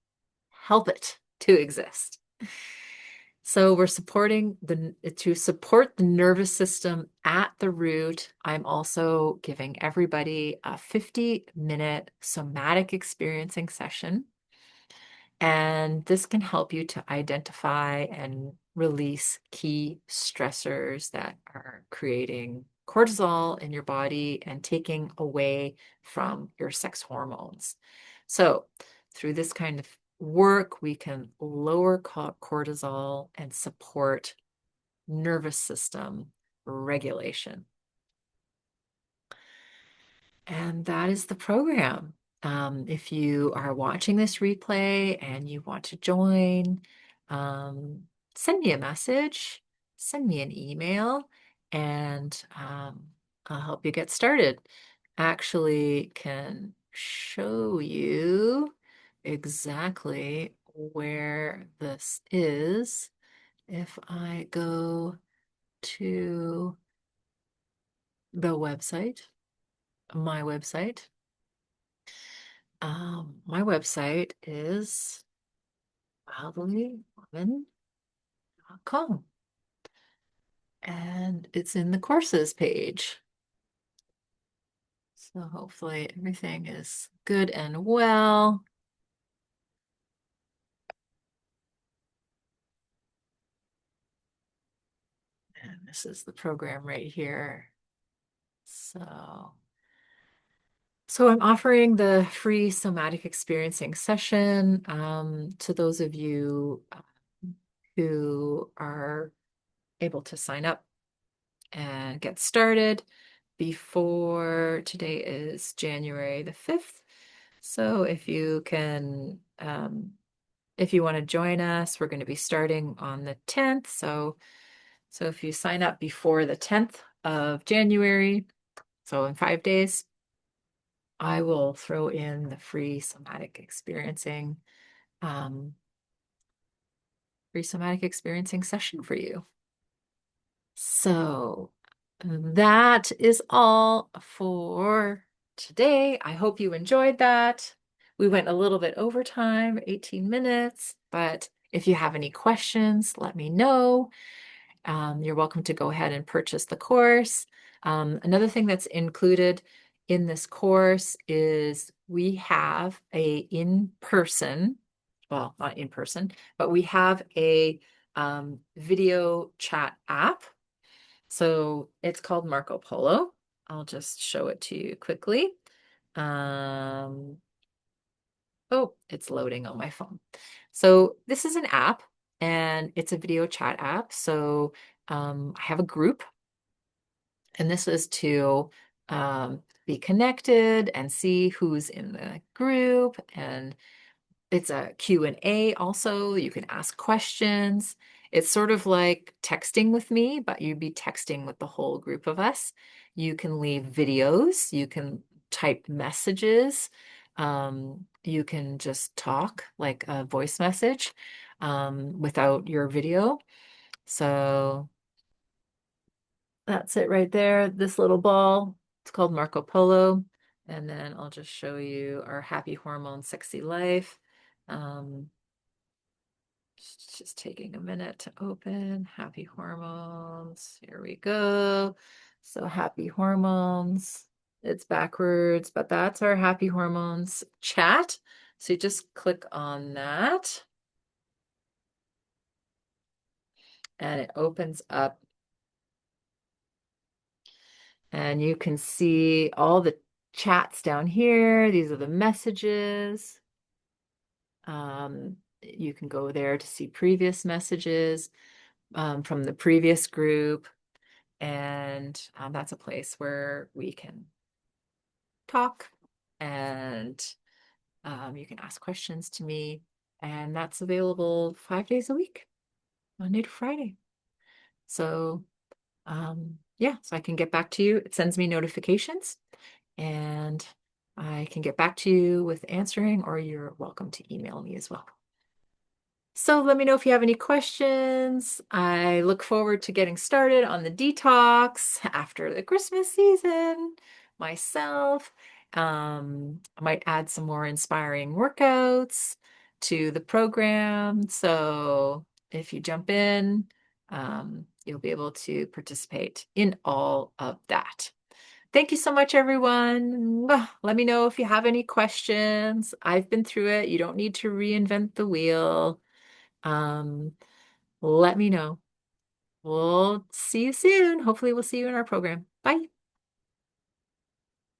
help it to exist. So we're to support the nervous system at the root. I'm also giving everybody a 50-minute somatic experiencing session. And this can help you to identify and release key stressors that are creating cortisol in your body and taking away from your sex hormones. So, through this kind of work, we can lower cortisol and support nervous system regulation. And that is the program. If you are watching this replay and you want to join, um, send me a message, send me an email, and I'll help you get started. Actually, can show you exactly where this is if I go to the website, my website. My website is wildlywoman.com, and it's in the courses page. So hopefully everything is good and well. And this is the program right here. So I'm offering the free somatic experiencing session to those of you who are able to sign up and get started before today is January the 5th. So if you want to join us, we're going to be starting on the 10th. So if you sign up before the 10th of January, so in 5 days, I will throw in the um, free somatic experiencing session for you. So that is all for today. I hope you enjoyed that. We went a little bit over time, 18 minutes, but if you have any questions, let me know. You're welcome to go ahead and purchase the course. Another thing that's included in this course is we have a in-person, well, not in person, but we have a video chat app. So it's called Marco Polo. I'll just show it to you quickly. Oh, it's loading on my phone. So this is an app and it's a video chat app. So I have a group, and this is to be connected and see who's in the group. And it's a Q&A also. You can ask questions. It's sort of like texting with me, but you'd be texting with the whole group of us. You can leave videos. You can type messages. You can just talk like a voice message without your video. So that's it right there. This little ball, it's called Marco Polo. And then I'll just show you our Happy Hormone Sexy Life. Um, it's just taking a minute to open. Happy Hormones. Here we go. So Happy Hormones. It's backwards, but that's our Happy Hormones chat. So you just click on that and it opens up, and you can see all the chats down here. These are the messages. You can go there to see previous messages from the previous group. And that's a place where we can talk, and you can ask questions to me. And that's available 5 days a week, Monday to Friday. So yeah, so I can get back to you. It sends me notifications, and I can get back to you with answering, or you're welcome to email me as well. So let me know if you have any questions. I look forward to getting started on the detox after the Christmas season myself. I might add some more inspiring workouts to the program. So if you jump in, you'll be able to participate in all of that. Thank you so much, everyone. Let me know if you have any questions. I've been through it. You don't need to reinvent the wheel. Um, let me know. We'll see you soon. Hopefully, we'll see you in our program. Bye.